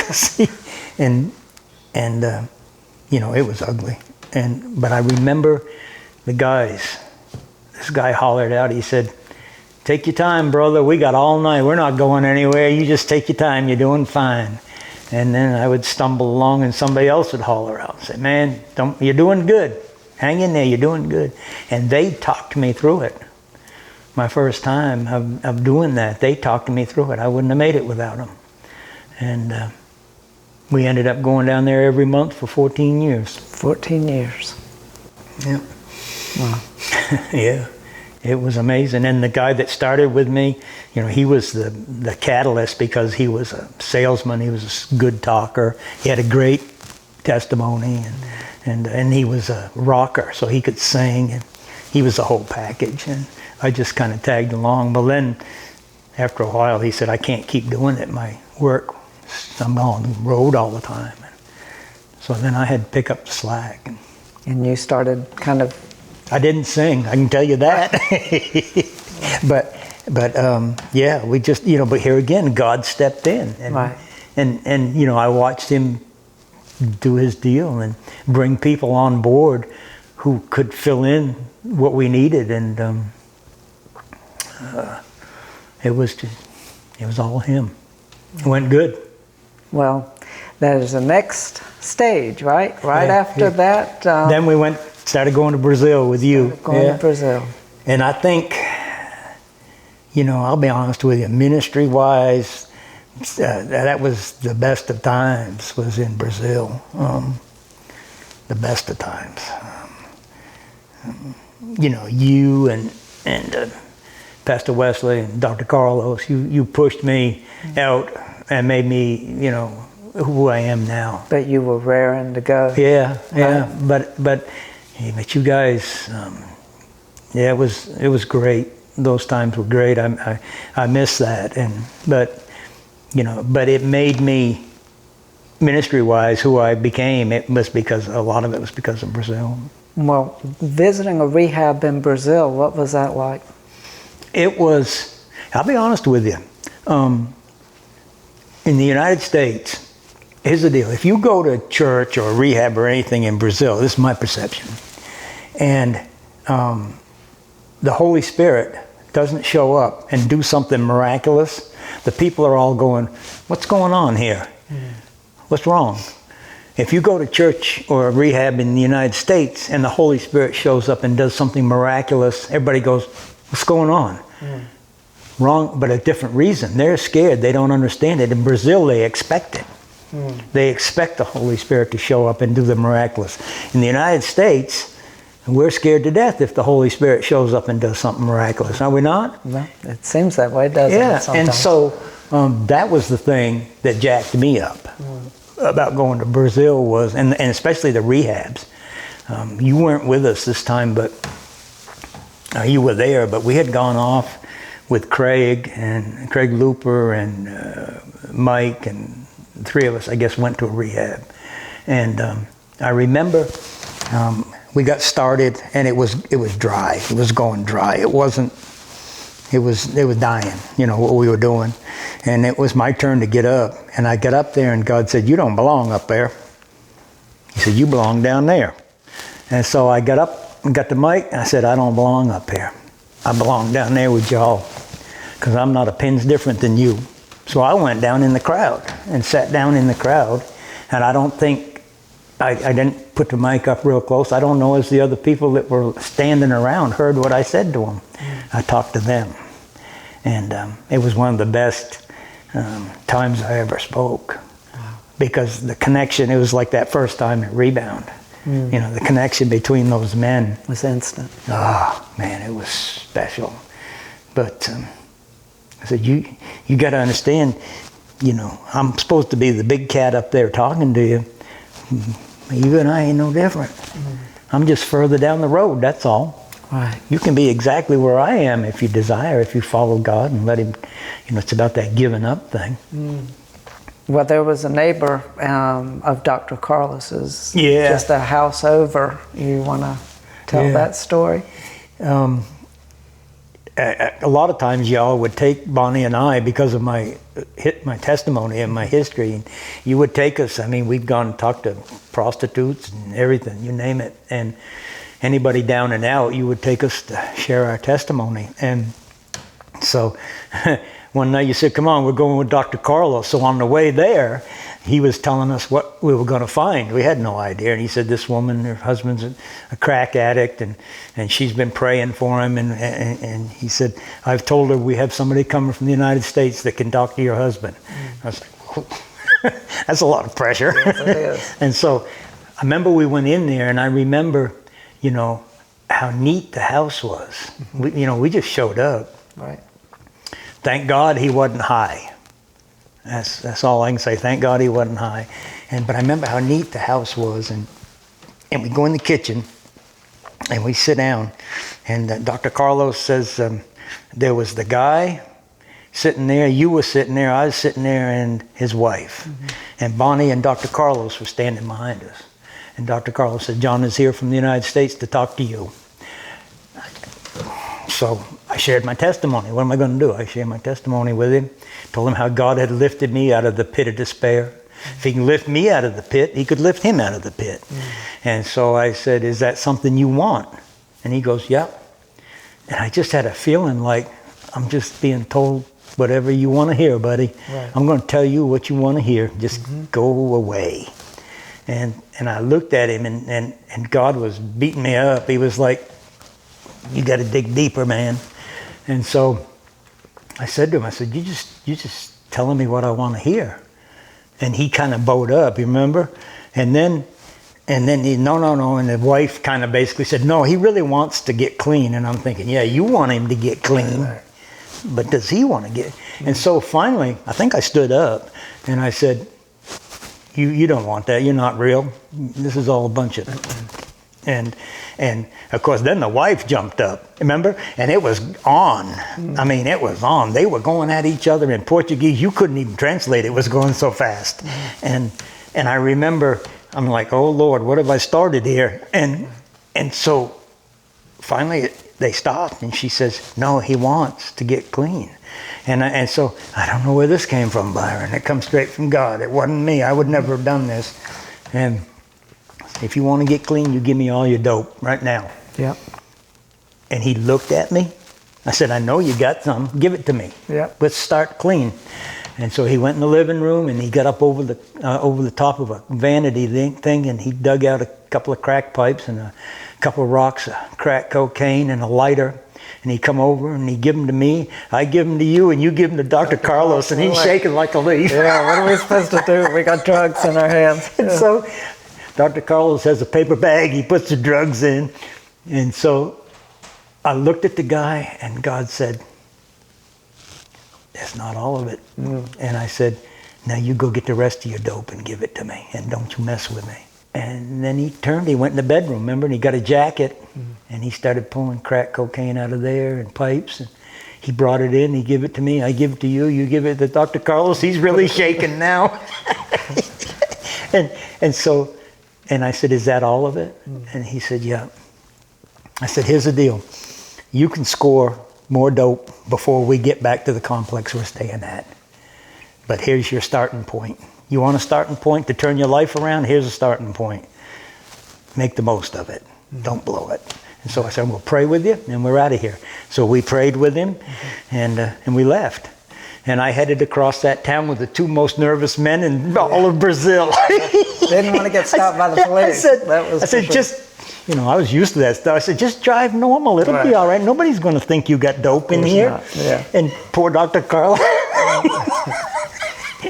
you know, it was ugly. But I remember the guys. This guy hollered out, he said, take your time, brother. We got all night. We're not going anywhere. You just take your time. You're doing fine. And then I would stumble along and somebody else would holler out and say, man, you're doing good. Hang in there. You're doing good. And they talked me through it. My first time of doing that, they talked me through it. I wouldn't have made it without them. And we ended up going down there every month for 14 years. 14 years. Yeah. Wow. Yeah. It was amazing. And the guy that started with me, you know, he was the catalyst, because he was a salesman. He was a good talker. He had a great testimony, and he was a rocker, so he could sing, and he was the whole package. And I just kind of tagged along. But then after a while, he said, I can't keep doing it. My work, I'm on the road all the time. So then I had to pick up the slack. And you started kind of... I didn't sing, I can tell you that. but yeah, we just, you know, but here again, God stepped in. And, right. And you know, I watched him do his deal and bring people on board who could fill in what we needed. And it was all him. It went good. Well, that is the next stage, right? Right after that. Then we started going to Brazil with you. Going to Brazil. And I think, you know, I'll be honest with you, ministry-wise, that was the best of times, was in Brazil. The best of times. You know, you and Pastor Wesley and Dr. Carlos, you pushed me out and made me, you know, who I am now. But you were raring to go. Yeah, yeah. Right. But you guys, yeah, it was great. Those times were great. I miss that. But it made me, ministry-wise, who I became. It was because a lot of it was because of Brazil. Well, visiting a rehab in Brazil, what was that like? It was, I'll be honest with you, in the United States, here's the deal. If you go to church or rehab or anything in Brazil, this is my perception, and the Holy Spirit doesn't show up and do something miraculous, the people are all going, what's going on here? What's wrong? If you go to church or rehab in the United States and the Holy Spirit shows up and does something miraculous, everybody goes, what's going on? Wrong, but a different reason. They're scared. They don't understand it. In Brazil, they expect it. They expect the Holy Spirit to show up and do the miraculous. In the United States, we're scared to death if the Holy Spirit shows up and does something miraculous. Are we not? Well, it seems that way, doesn't it? Yeah, and so that was the thing that jacked me up about going to Brazil was, and especially the rehabs. You weren't with us this time, but you were there, but we had gone off with Craig Looper and Mike, and three of us, I guess, went to a rehab. And I remember we got started, and it was dry. It was going dry. It was dying, what we were doing. And it was my turn to get up. And I got up there, and God said, "You don't belong up there." He said, "You belong down there." And so I got up and got the mic, and I said, "I don't belong up here. I belong down there with y'all, because I'm not a pin's different than you." So I went down in the crowd and sat down in the crowd. And I don't think, I didn't put the mic up real close. I don't know if the other people that were standing around heard what I said to them. I talked to them. And it was one of the best times I ever spoke. Because the connection, it was like that first time at Rebound. The connection between those men was instant. Oh, man, it was special. But I said, you got to understand, I'm supposed to be the big cat up there talking to you. You and I ain't no different. I'm just further down the road, that's all. Right. You can be exactly where I am if you desire, if you follow God and let Him, it's about that giving up thing. Well, there was a neighbor of Dr. Carlos's, Yeah. just a house over. You want to tell that story? A lot of times y'all would take Bonnie and I, because of my testimony and my history, and you would take us. I mean, we'd gone and talked to prostitutes and everything, you name it, and anybody down and out, you would take us to share our testimony. And so one night you said, "Come on, we're going with Dr. Carlos." So on the way there, he was telling us what we were going to find. We had no idea. And he said, "This woman, her husband's a crack addict, and she's been praying for him." And he said, "I've told her we have somebody coming from the United States that can talk to your husband." I was like, that's a lot of pressure. Yes, it is. And so I remember we went in there, and I remember, how neat the house was. We just showed up. Right. Thank God he wasn't high. That's all I can say. Thank God he wasn't high. But I remember how neat the house was, and we go in the kitchen, and we sit down, and Dr. Carlos says, there was the guy sitting there, you were sitting there, I was sitting there, and his wife. And Bonnie and Dr. Carlos were standing behind us. And Dr. Carlos said, "John is here from the United States to talk to you." So I shared my testimony. What am I going to do? I shared my testimony with him. Told him how God had lifted me out of the pit of despair. If he can lift me out of the pit, he could lift him out of the pit. And so I said, "Is that something you want?" And he goes, "Yep." And I just had a feeling like I'm just being told whatever you want to hear, buddy. Right. I'm going to tell you what you want to hear. Just go away. And I looked at him, and God was beating me up. He was like, "You got to dig deeper, man." And so I said to him, I said, you just telling me what I want to hear." And he kind of bowed up, you remember? And then he, no. And the wife kind of basically said, "No, he really wants to get clean." And I'm thinking, yeah, you want him to get clean, but does he want to get? And so finally, I think I stood up and I said, you don't want that. You're not real. This is all a bunch of... And of course, then the wife jumped up, remember? And it was on. I mean, it was on. They were going at each other in Portuguese. You couldn't even translate. It was going so fast. And I remember, I'm like, "Oh Lord, what have I started here?" And so finally they stopped, and she says, "No, he wants to get clean." And so I don't know where this came from, Byron. It comes straight from God. It wasn't me. I would never have done this. And "If you want to get clean, you give me all your dope right now." Yep. And he looked at me. I said, "I know you got some. Give it to me. Yep. Let's start clean." And so he went in the living room, and he got up over the top of a vanity thing, and he dug out a couple of crack pipes and a couple of rocks of crack cocaine and a lighter. And he come over and he give them to me. I give them to you, and you give them to Dr. Carlos, and he's shaking like a leaf. Yeah, what are we supposed to do? We got drugs in our hands. And so Dr. Carlos has a paper bag. He puts the drugs in. And so I looked at the guy, and God said, "That's not all of it." And I said, "Now you go get the rest of your dope and give it to me, and don't you mess with me." And then he turned, he went in the bedroom, remember, and he got a jacket, and he started pulling crack cocaine out of there and pipes. And he brought it in, he gave it to me, I give it to you, you give it to Dr. Carlos. He's really shaking now. And so And I said, is that all of it? And he said, yeah. I said, here's the deal. You can score more dope before we get back to the complex we're staying at. But here's your starting point. You want a starting point to turn your life around? Here's a starting point. Make the most of it. Don't blow it. And so I said, we'll pray with you, and we're out of here. So we prayed with him, and we left. And I headed across that town with the two most nervous men in all of Brazil. Didn't want to get stopped by the police. I said, just, I was used to that stuff. I said, just drive normal. It'll be all right. Nobody's going to think you got dope in here. Yeah. And poor Dr. Carla.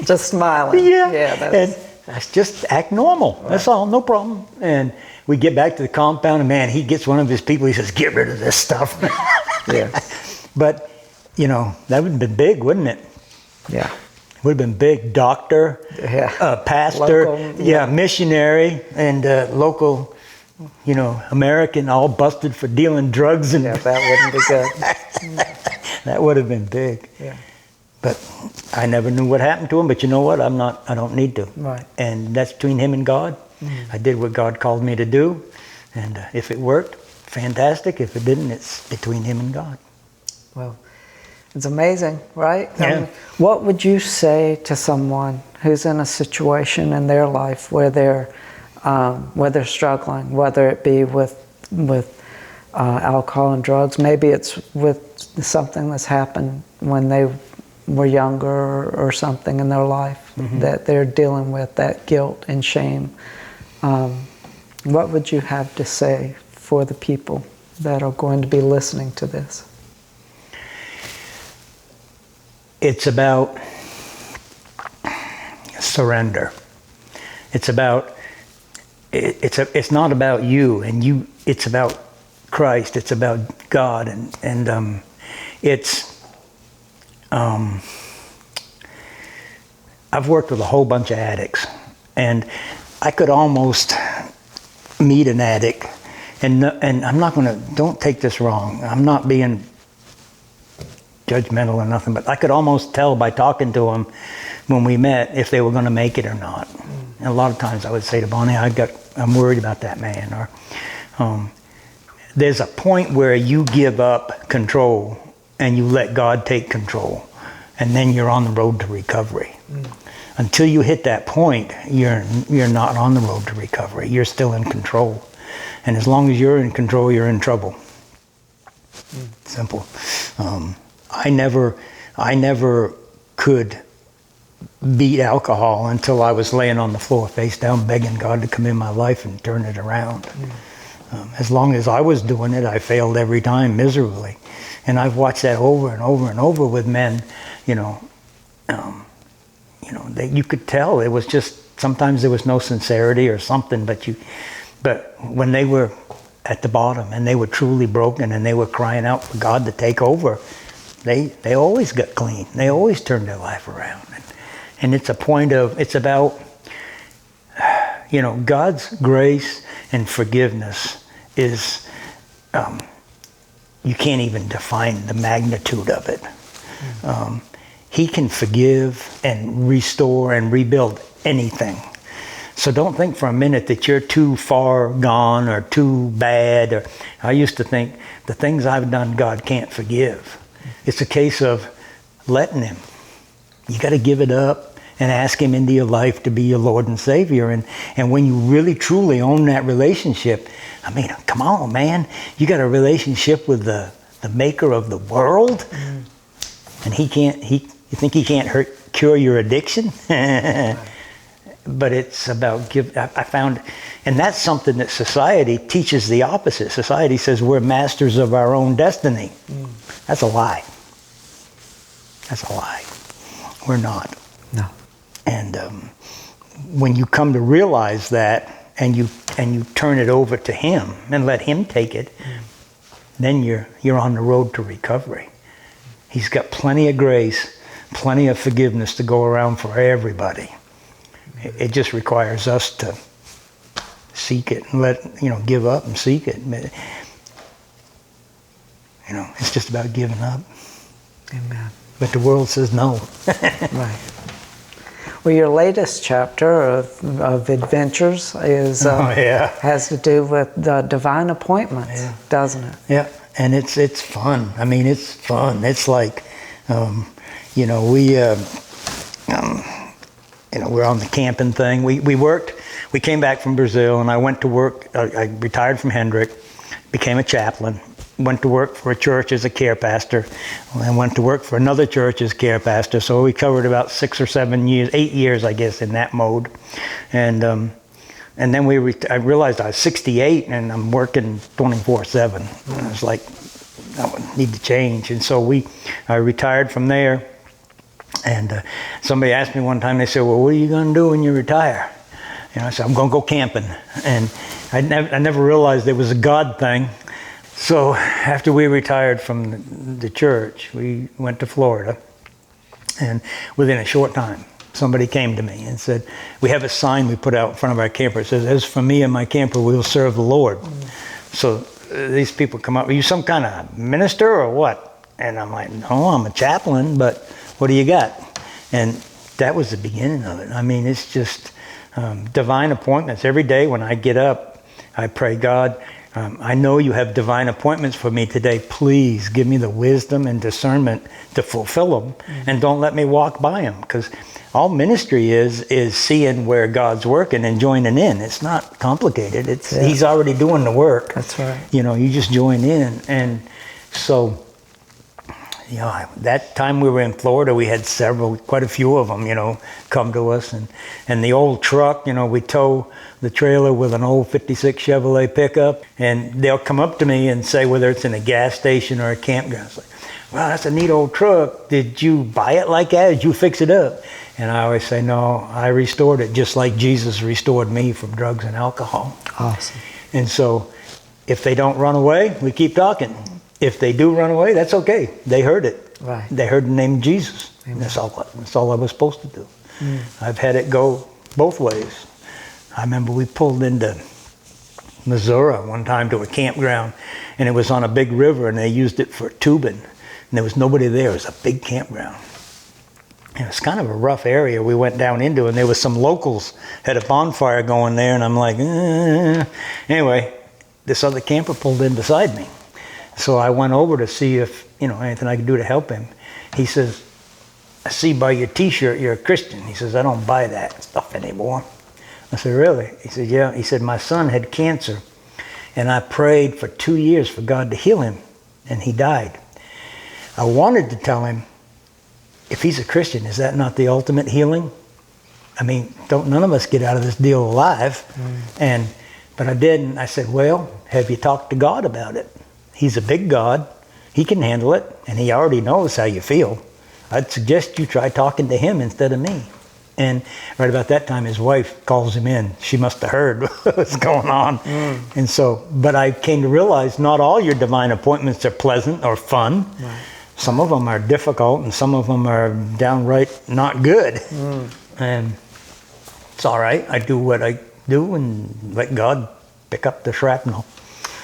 Just smiling. And that's just act normal. That's all. No problem. And we get back to the compound, and man, he gets one of his people. He says, get rid of this stuff. But, that would have been big, wouldn't it? Yeah. Would have been big. Doctor, pastor, local, missionary, and local, American, all busted for dealing drugs. And that wouldn't be good. That would have been big. Yeah. But I never knew what happened to him. But you know what? I don't need to. Right. And that's between him and God. I did what God called me to do. And if it worked, fantastic. If it didn't, it's between him and God. Well, it's amazing, right? Yeah. What would you say to someone who's in a situation in their life where they're struggling, whether it be with alcohol and drugs, maybe it's with something that's happened when they were younger or something in their life that they're dealing with, that guilt and shame. What would you have to say for the people that are going to be listening to this? It's about surrender. It's about it's not about you and you. It's about Christ. It's about God, and it's. I've worked with a whole bunch of addicts, and I could almost meet an addict, and I'm not going to. Don't take this wrong. I'm not being judgmental or nothing, but I could almost tell by talking to them when we met if they were going to make it or not. And a lot of times I would say to Bonnie, I'm worried about that man. Or there's a point where you give up control and you let God take control, and then you're on the road to recovery. Until you hit that point, you're not on the road to recovery. You're still in control, and as long as you're in control, you're in trouble. Simple. I never could beat alcohol until I was laying on the floor face down begging God to come in my life and turn it around. As long as I was doing it, I failed every time miserably. And I've watched that over and over and over with men, you could tell it was just, sometimes there was no sincerity or something, but when they were at the bottom and they were truly broken and they were crying out for God to take over, they always got clean. They always turned their life around. And it's about, God's grace and forgiveness is, you can't even define the magnitude of it. He can forgive and restore and rebuild anything. So don't think for a minute that you're too far gone or too bad. I used to think the things I've done, God can't forgive. It's a case of letting him. You got to give it up and ask him into your life to be your Lord and Savior. And when you really truly own that relationship, I mean, come on, man. You got a relationship with the maker of the world, and you think he can't cure your addiction? But it's about I found, and that's something that society teaches the opposite. Society says we're masters of our own destiny. That's a lie. That's a lie. We're not. No. And when you come to realize that, and you turn it over to him and let him take it, then you're on the road to recovery. He's got plenty of grace, plenty of forgiveness to go around for everybody. It just requires us to seek it and give up and seek it. It's just about giving up. Amen. But the world says no. Right. Well, your latest chapter of adventures is has to do with the divine appointments, doesn't it? Yeah, and it's fun. I mean, it's fun. It's like, you know, we're on the camping thing. We worked. We came back from Brazil, and I went to work. I retired from Hendrick, became a chaplain. Went to work for a church as a care pastor, and went to work for another church as care pastor. So we covered about 6 or 7 years, 8 years, I guess, in that mode. And then I realized I was 68 and I'm working 24/7. I was like, I need to change. And so I retired from there. And somebody asked me one time, they said, well, what are you going to do when you retire? And I said, I'm going to go camping. And I never realized it was a God thing. So after we retired from the church, we went to Florida, and within a short time, somebody came to me and said, we have a sign we put out in front of our camper. It says, as for me and my camper, we will serve the Lord. So these people come up, are you some kind of minister or what? And I'm like, no, I'm a chaplain, but what do you got? And that was the beginning of it. I mean, it's just divine appointments. Every day when I get up, I pray, God, I know you have divine appointments for me today. Please give me the wisdom and discernment to fulfill them, and don't let me walk by them, because all ministry is seeing where God's working and joining in. It's not complicated. He's already doing the work. That's right. You know, you just join in. And so, you know, that time we were in Florida, we had quite a few of them, you know, come to us. And the old truck, you know, we tow the trailer with an old 56 Chevrolet pickup, and they'll come up to me and say, whether it's in a gas station or a campground, it's like, wow, that's a neat old truck. Did you buy it like that? Did you fix it up? And I always say, no, I restored it just like Jesus restored me from drugs and alcohol. Awesome. And so if they don't run away, we keep talking. If they do run away, that's okay. They heard it. Right. They heard the name of Jesus. Amen. That's all I was supposed to do. I've had it go both ways. I remember we pulled into Missouri one time to a campground, and it was on a big river, and they used it for tubing. And there was nobody there. It was a big campground. And it was kind of a rough area we went down into, and there was some locals had a bonfire going there, and I'm like, Anyway, this other camper pulled in beside me. So I went over to see if, you know, anything I could do to help him. He says, I see by your t-shirt you're a Christian. He says, I don't buy that stuff anymore. I said, really? He said, yeah. He said, my son had cancer, and I prayed for 2 years for God to heal him, and he died. I wanted to tell him, if he's a Christian, is that not the ultimate healing? I mean, none of us get out of this deal alive. But I didn't. I said, well, have you talked to God about it? He's a big God. He can handle it, and he already knows how you feel. I'd suggest you try talking to him instead of me. And right about that time, his wife calls him in. She must have heard what was going on. And so, but I came to realize not all your divine appointments are pleasant or fun. Right. Some of them are difficult, and some of them are downright not good. And it's all right. I do what I do and let God pick up the shrapnel.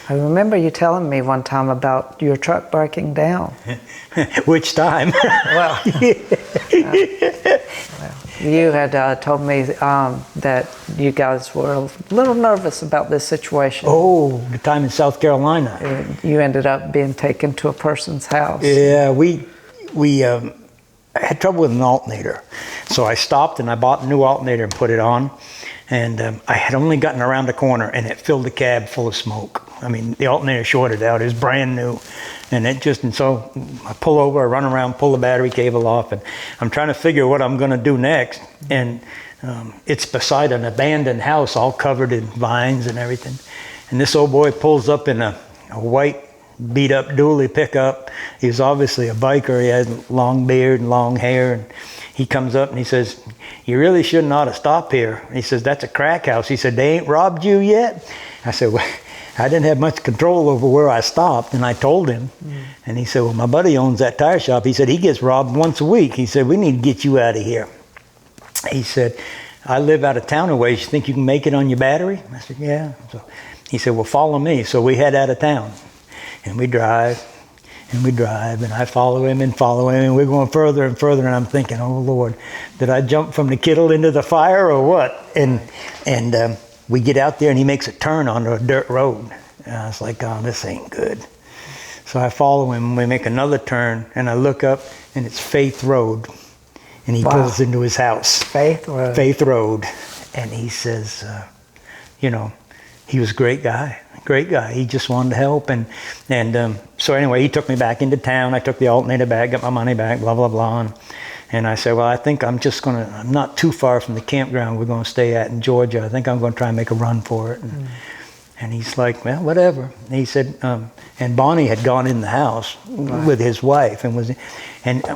I remember you telling me one time about your truck breaking down. Which time? Well, you had told me that you guys were a little nervous about this situation. Oh, the time in South Carolina. You ended up being taken to a person's house. Yeah, we had trouble with an alternator. So I stopped and I bought a new alternator and put it on. And I had only gotten around the corner, and it filled the cab full of smoke. I mean, the alternator shorted out. It was brand new. And so I pull over, I run around, pull the battery cable off, and I'm trying to figure what I'm going to do next. And it's beside an abandoned house, all covered in vines and everything. And this old boy pulls up in a white, beat-up dually pickup. He was obviously a biker. He had long beard and long hair. And he comes up and he says, you really shouldn't ought to stop here. He says, that's a crack house. He said, they ain't robbed you yet? I said, well, I didn't have much control over where I stopped, and I told him. And he said, well, my buddy owns that tire shop. He said, he gets robbed once a week. He said, we need to get you out of here. He said, I live out of town a ways. You think you can make it on your battery? I said, yeah. So he said, well, follow me. So we head out of town, and we drive, And we drive, and I follow him, and we're going further and further, and I'm thinking, oh, Lord, did I jump from the kittle into the fire or what? And we get out there, and he makes a turn onto a dirt road. And I was like, oh, this ain't good. So I follow him, and we make another turn, and I look up, and it's Faith Road. And he pulls into his house. Faith Road. Faith Road. And he says, he was a great guy. He just wanted to help. And so anyway, he took me back into town. I took the alternator back, got my money back, blah, blah, blah. And I said, well, I think I'm not too far from the campground we're going to stay at in Georgia. I think I'm going to try and make a run for it. And he's like, well, whatever. And he said, and Bonnie had gone in the house with his wife. And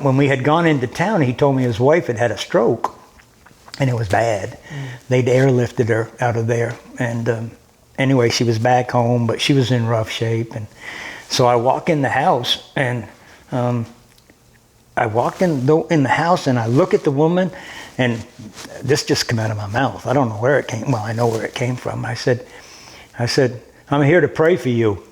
when we had gone into town, he told me his wife had a stroke. And it was bad. They'd airlifted her out of there. And anyway, she was back home, but she was in rough shape. And so I walk in the house, and I walk in the house, and I look at the woman, and this just came out of my mouth. I don't know where it came. Well, I know where it came from. I said, I'm here to pray for you.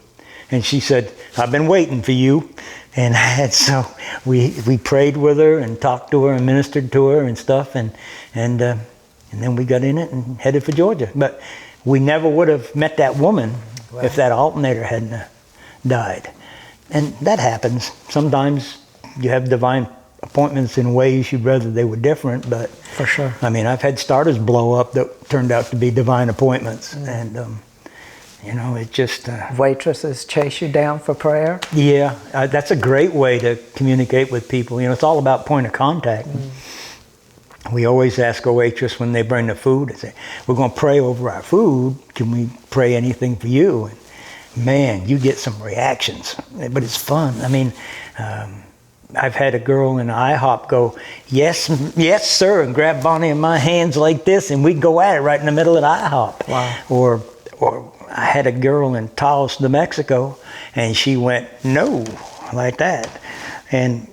And she said, I've been waiting for you. And so we prayed with her and talked to her and ministered to her and stuff. And then we got in it and headed for Georgia. But we never would have met that woman if that alternator hadn't died. And that happens. Sometimes you have divine appointments in ways you'd rather they were different. But for sure. I mean, I've had starters blow up that turned out to be divine appointments. And it just... Waitresses chase you down for prayer? Yeah, that's a great way to communicate with people. It's all about point of contact. We always ask a waitress when they bring the food, and say, we're going to pray over our food. Can we pray anything for you? And man, you get some reactions, but it's fun. I mean, I've had a girl in IHOP go, yes, sir, and grab Bonnie in my hands like this, and we'd go at it right in the middle of IHOP. Wow. Or I had a girl in Taos, New Mexico, and she went, no, like that. And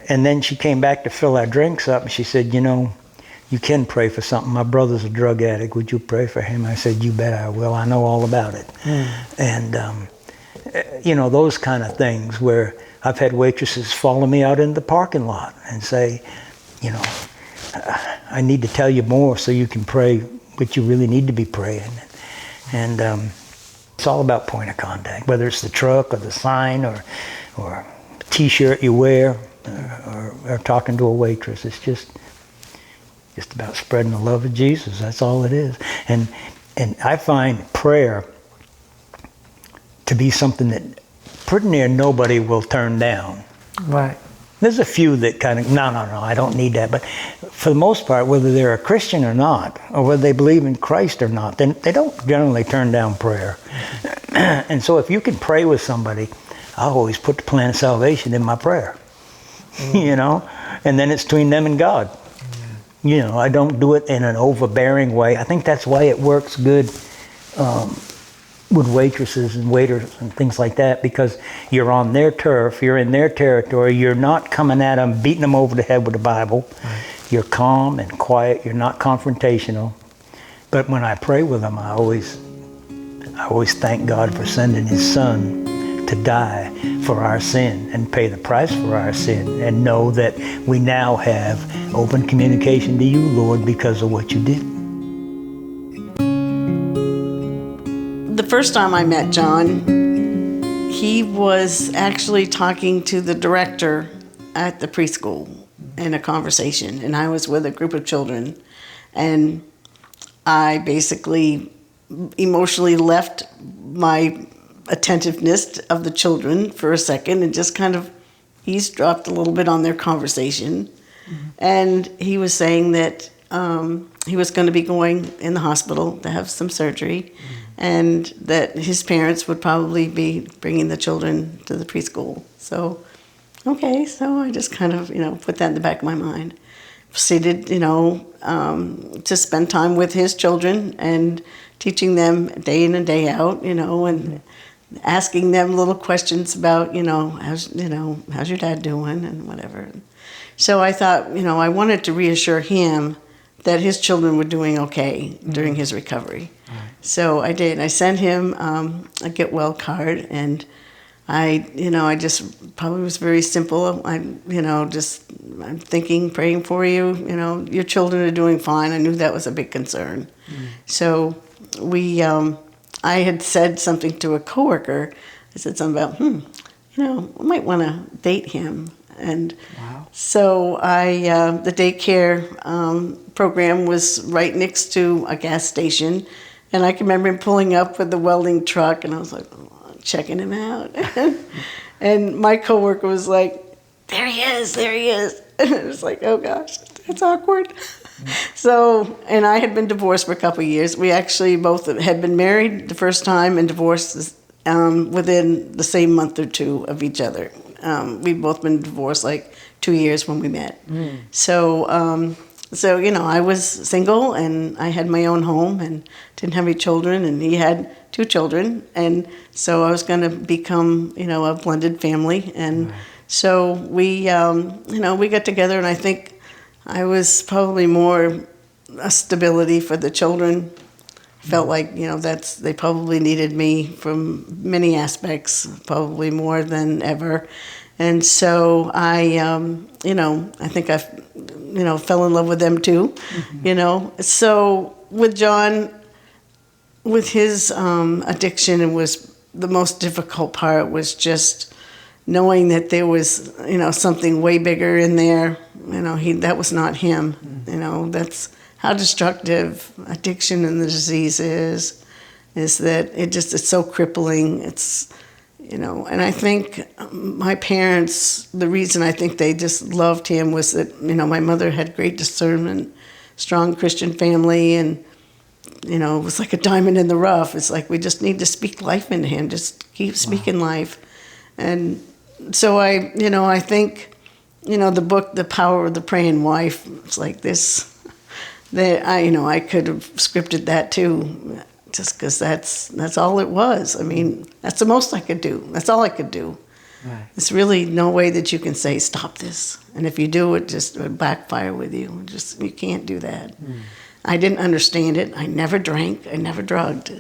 then she came back to fill our drinks up, and she said, you can pray for something. My brother's a drug addict. Would you pray for him? I said, you bet I will. I know all about it. And, those kind of things where I've had waitresses follow me out in the parking lot and say, I need to tell you more so you can pray, but you really need to be praying. And it's all about point of contact, whether it's the truck or the sign or a T-shirt you wear or talking to a waitress. It's just about spreading the love of Jesus. That's all it is. And I find prayer to be something that pretty near nobody will turn down. Right. There's a few that kind of, no, I don't need that. But for the most part, whether they're a Christian or not, or whether they believe in Christ or not, then they don't generally turn down prayer. And so if you can pray with somebody, I always put the plan of salvation in my prayer, and then it's between them and God. I don't do it in an overbearing way. I think that's why it works good with waitresses and waiters and things like that, because you're on their turf, you're in their territory, you're not coming at them, beating them over the head with the Bible. Right. You're calm and quiet, you're not confrontational. But when I pray with them, I always thank God for sending His Son to die for our sin and pay the price for our sin, and know that we now have open communication to you, Lord, because of what you did. The first time I met John, he was actually talking to the director at the preschool in a conversation, and I was with a group of children, and I basically emotionally left my attentiveness of the children for a second and just kind of eavesdropped a little bit on their conversation. And he was saying that he was going to be going in the hospital to have some surgery, and that his parents would probably be bringing the children to the preschool. So, okay, so I just kind of, put that in the back of my mind. Proceeded, to spend time with his children and teaching them day in and day out, and asking them little questions about, how's your dad doing and whatever. So I thought, I wanted to reassure him that his children were doing okay during his recovery. So I did. I sent him a get well card, and I just probably was very simple. I'm thinking, praying for you. Your children are doing fine. I knew that was a big concern. So I had said something to a coworker. I said something about, I might want to date him. And so the daycare program was right next to a gas station. And I can remember him pulling up with the welding truck, and I was like, checking him out. And my coworker was like, there he is. And it was like, oh gosh, it's awkward. So, and I had been divorced for a couple of years. We actually both had been married the first time and divorced within the same month or two of each other. We'd both been divorced like 2 years when we met. So, I was single, and I had my own home and didn't have any children, and he had 2 children. And so I was going to become, a blended family. And so we got together, and I think I was probably more a stability for the children. Felt like, they probably needed me from many aspects, probably more than ever. And so I think I, fell in love with them too, So with John, with his addiction, it was the most difficult part was just knowing that there was, something way bigger in there. That was not him. That's how destructive addiction and the disease is that it's so crippling. It's, and I think my parents, the reason I think they just loved him was that, my mother had great discernment, strong Christian family, and, it was like a diamond in the rough. It's like we just need to speak life into him, just keep speaking life. And so I think, the book, The Power of the Praying Wife, it's like this, that I could have scripted that too, just because that's all it was. I mean, that's the most I could do. That's all I could do. Right. It's really no way that you can say, stop this. And if you do, it would backfire with you. You can't do that. I didn't understand it. I never drank. I never drugged.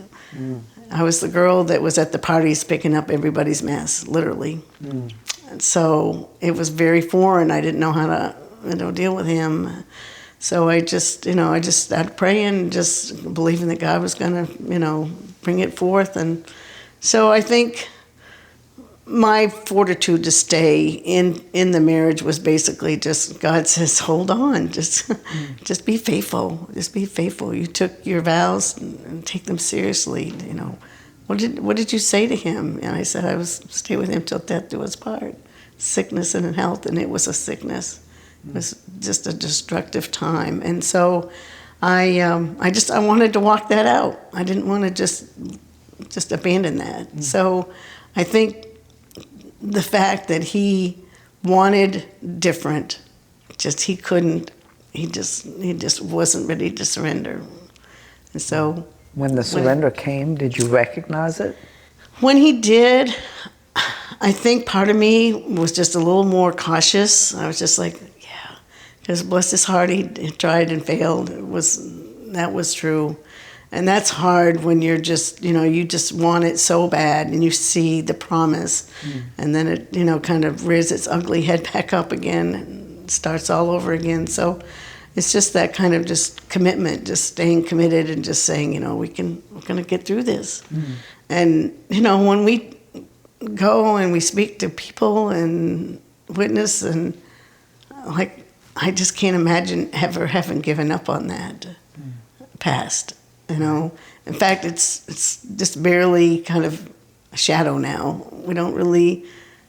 I was the girl that was at the parties picking up everybody's mess, literally. And so it was very foreign. I didn't know how to deal with him. So I just started praying, just believing that God was going to, bring it forth. And so I think my fortitude to stay in the marriage was basically just, God says, hold on, just be faithful. Just be faithful. You took your vows and take them seriously. What did you say to him? And I said, I was stay with him till death do us part. Sickness and health, and it was a sickness. It was just a destructive time. And so I wanted to walk that out. I didn't want to just abandon that. So I think the fact that he wanted different, he just wasn't ready to surrender. And so when the surrender came, did you recognize it? When he did, I think part of me was just a little more cautious. I was just like, yeah, because bless his heart, he tried and failed. That was true. And that's hard when you're just, you just want it so bad and you see the promise. And then it, kind of rears its ugly head back up again and starts all over again. So it's just that kind of just commitment, just staying committed and just saying, we're going to get through this. And, when we go and we speak to people and witness, and I just can't imagine ever having given up on that past. In fact, it's just barely kind of a shadow now. We don't really,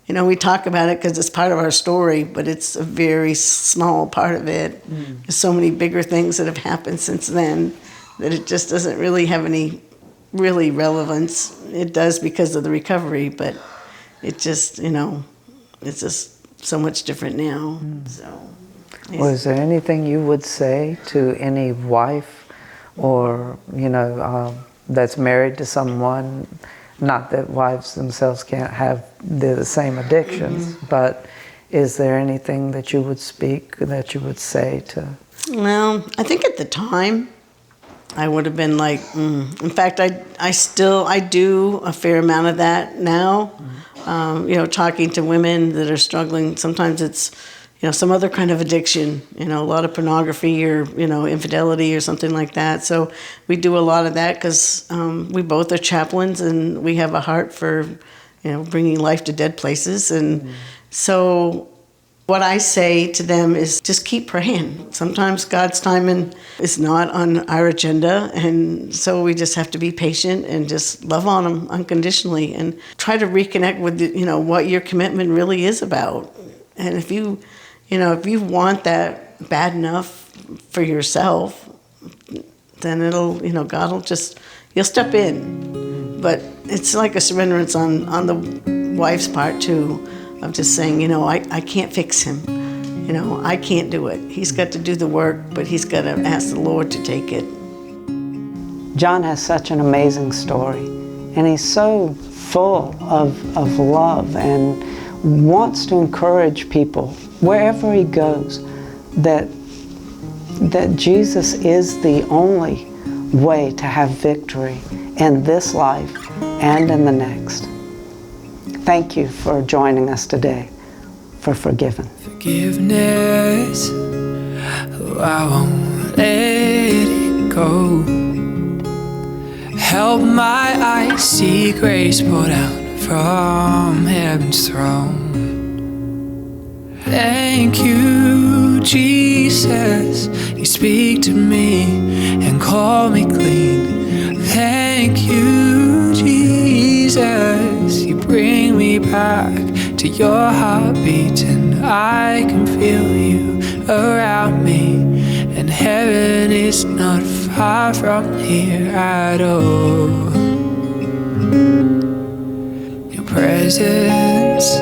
we talk about it because it's part of our story, but it's a very small part of it. There's so many bigger things that have happened since then that it just doesn't really have any really relevance. It does because of the recovery, but it just, it's just so much different now. So, yeah. Well, is there anything you would say to any wife or, that's married to someone, not that wives themselves can't have the same addictions, but is there anything that you would speak, that you would say to? Well, I think at the time, I would have been like, In fact, I do a fair amount of that now, talking to women that are struggling. Sometimes it's, some other kind of addiction, a lot of pornography or, infidelity or something like that. So we do a lot of that because we both are chaplains and we have a heart for, bringing life to dead places. And so what I say to them is just keep praying. Sometimes God's timing is not on our agenda, and so we just have to be patient and just love on them unconditionally and try to reconnect with what your commitment really is about. And if you want that bad enough for yourself, then God will you'll step in. But it's like a surrenderance on the wife's part too, of just saying, I can't fix him. I can't do it. He's got to do the work, but he's got to ask the Lord to take it. John has such an amazing story, and he's so full of love and wants to encourage people wherever he goes that Jesus is the only way to have victory in this life and in the next. Thank you for joining us today for Forgiven. Forgiveness, I won't let it go. Help my eyes see grace poured out from heaven's throne. Thank you, Jesus, you speak to me and call me clean. Thank you, Jesus, you bring me back to your heartbeat, and I can feel you around me, and heaven is not far from here at all. Your presence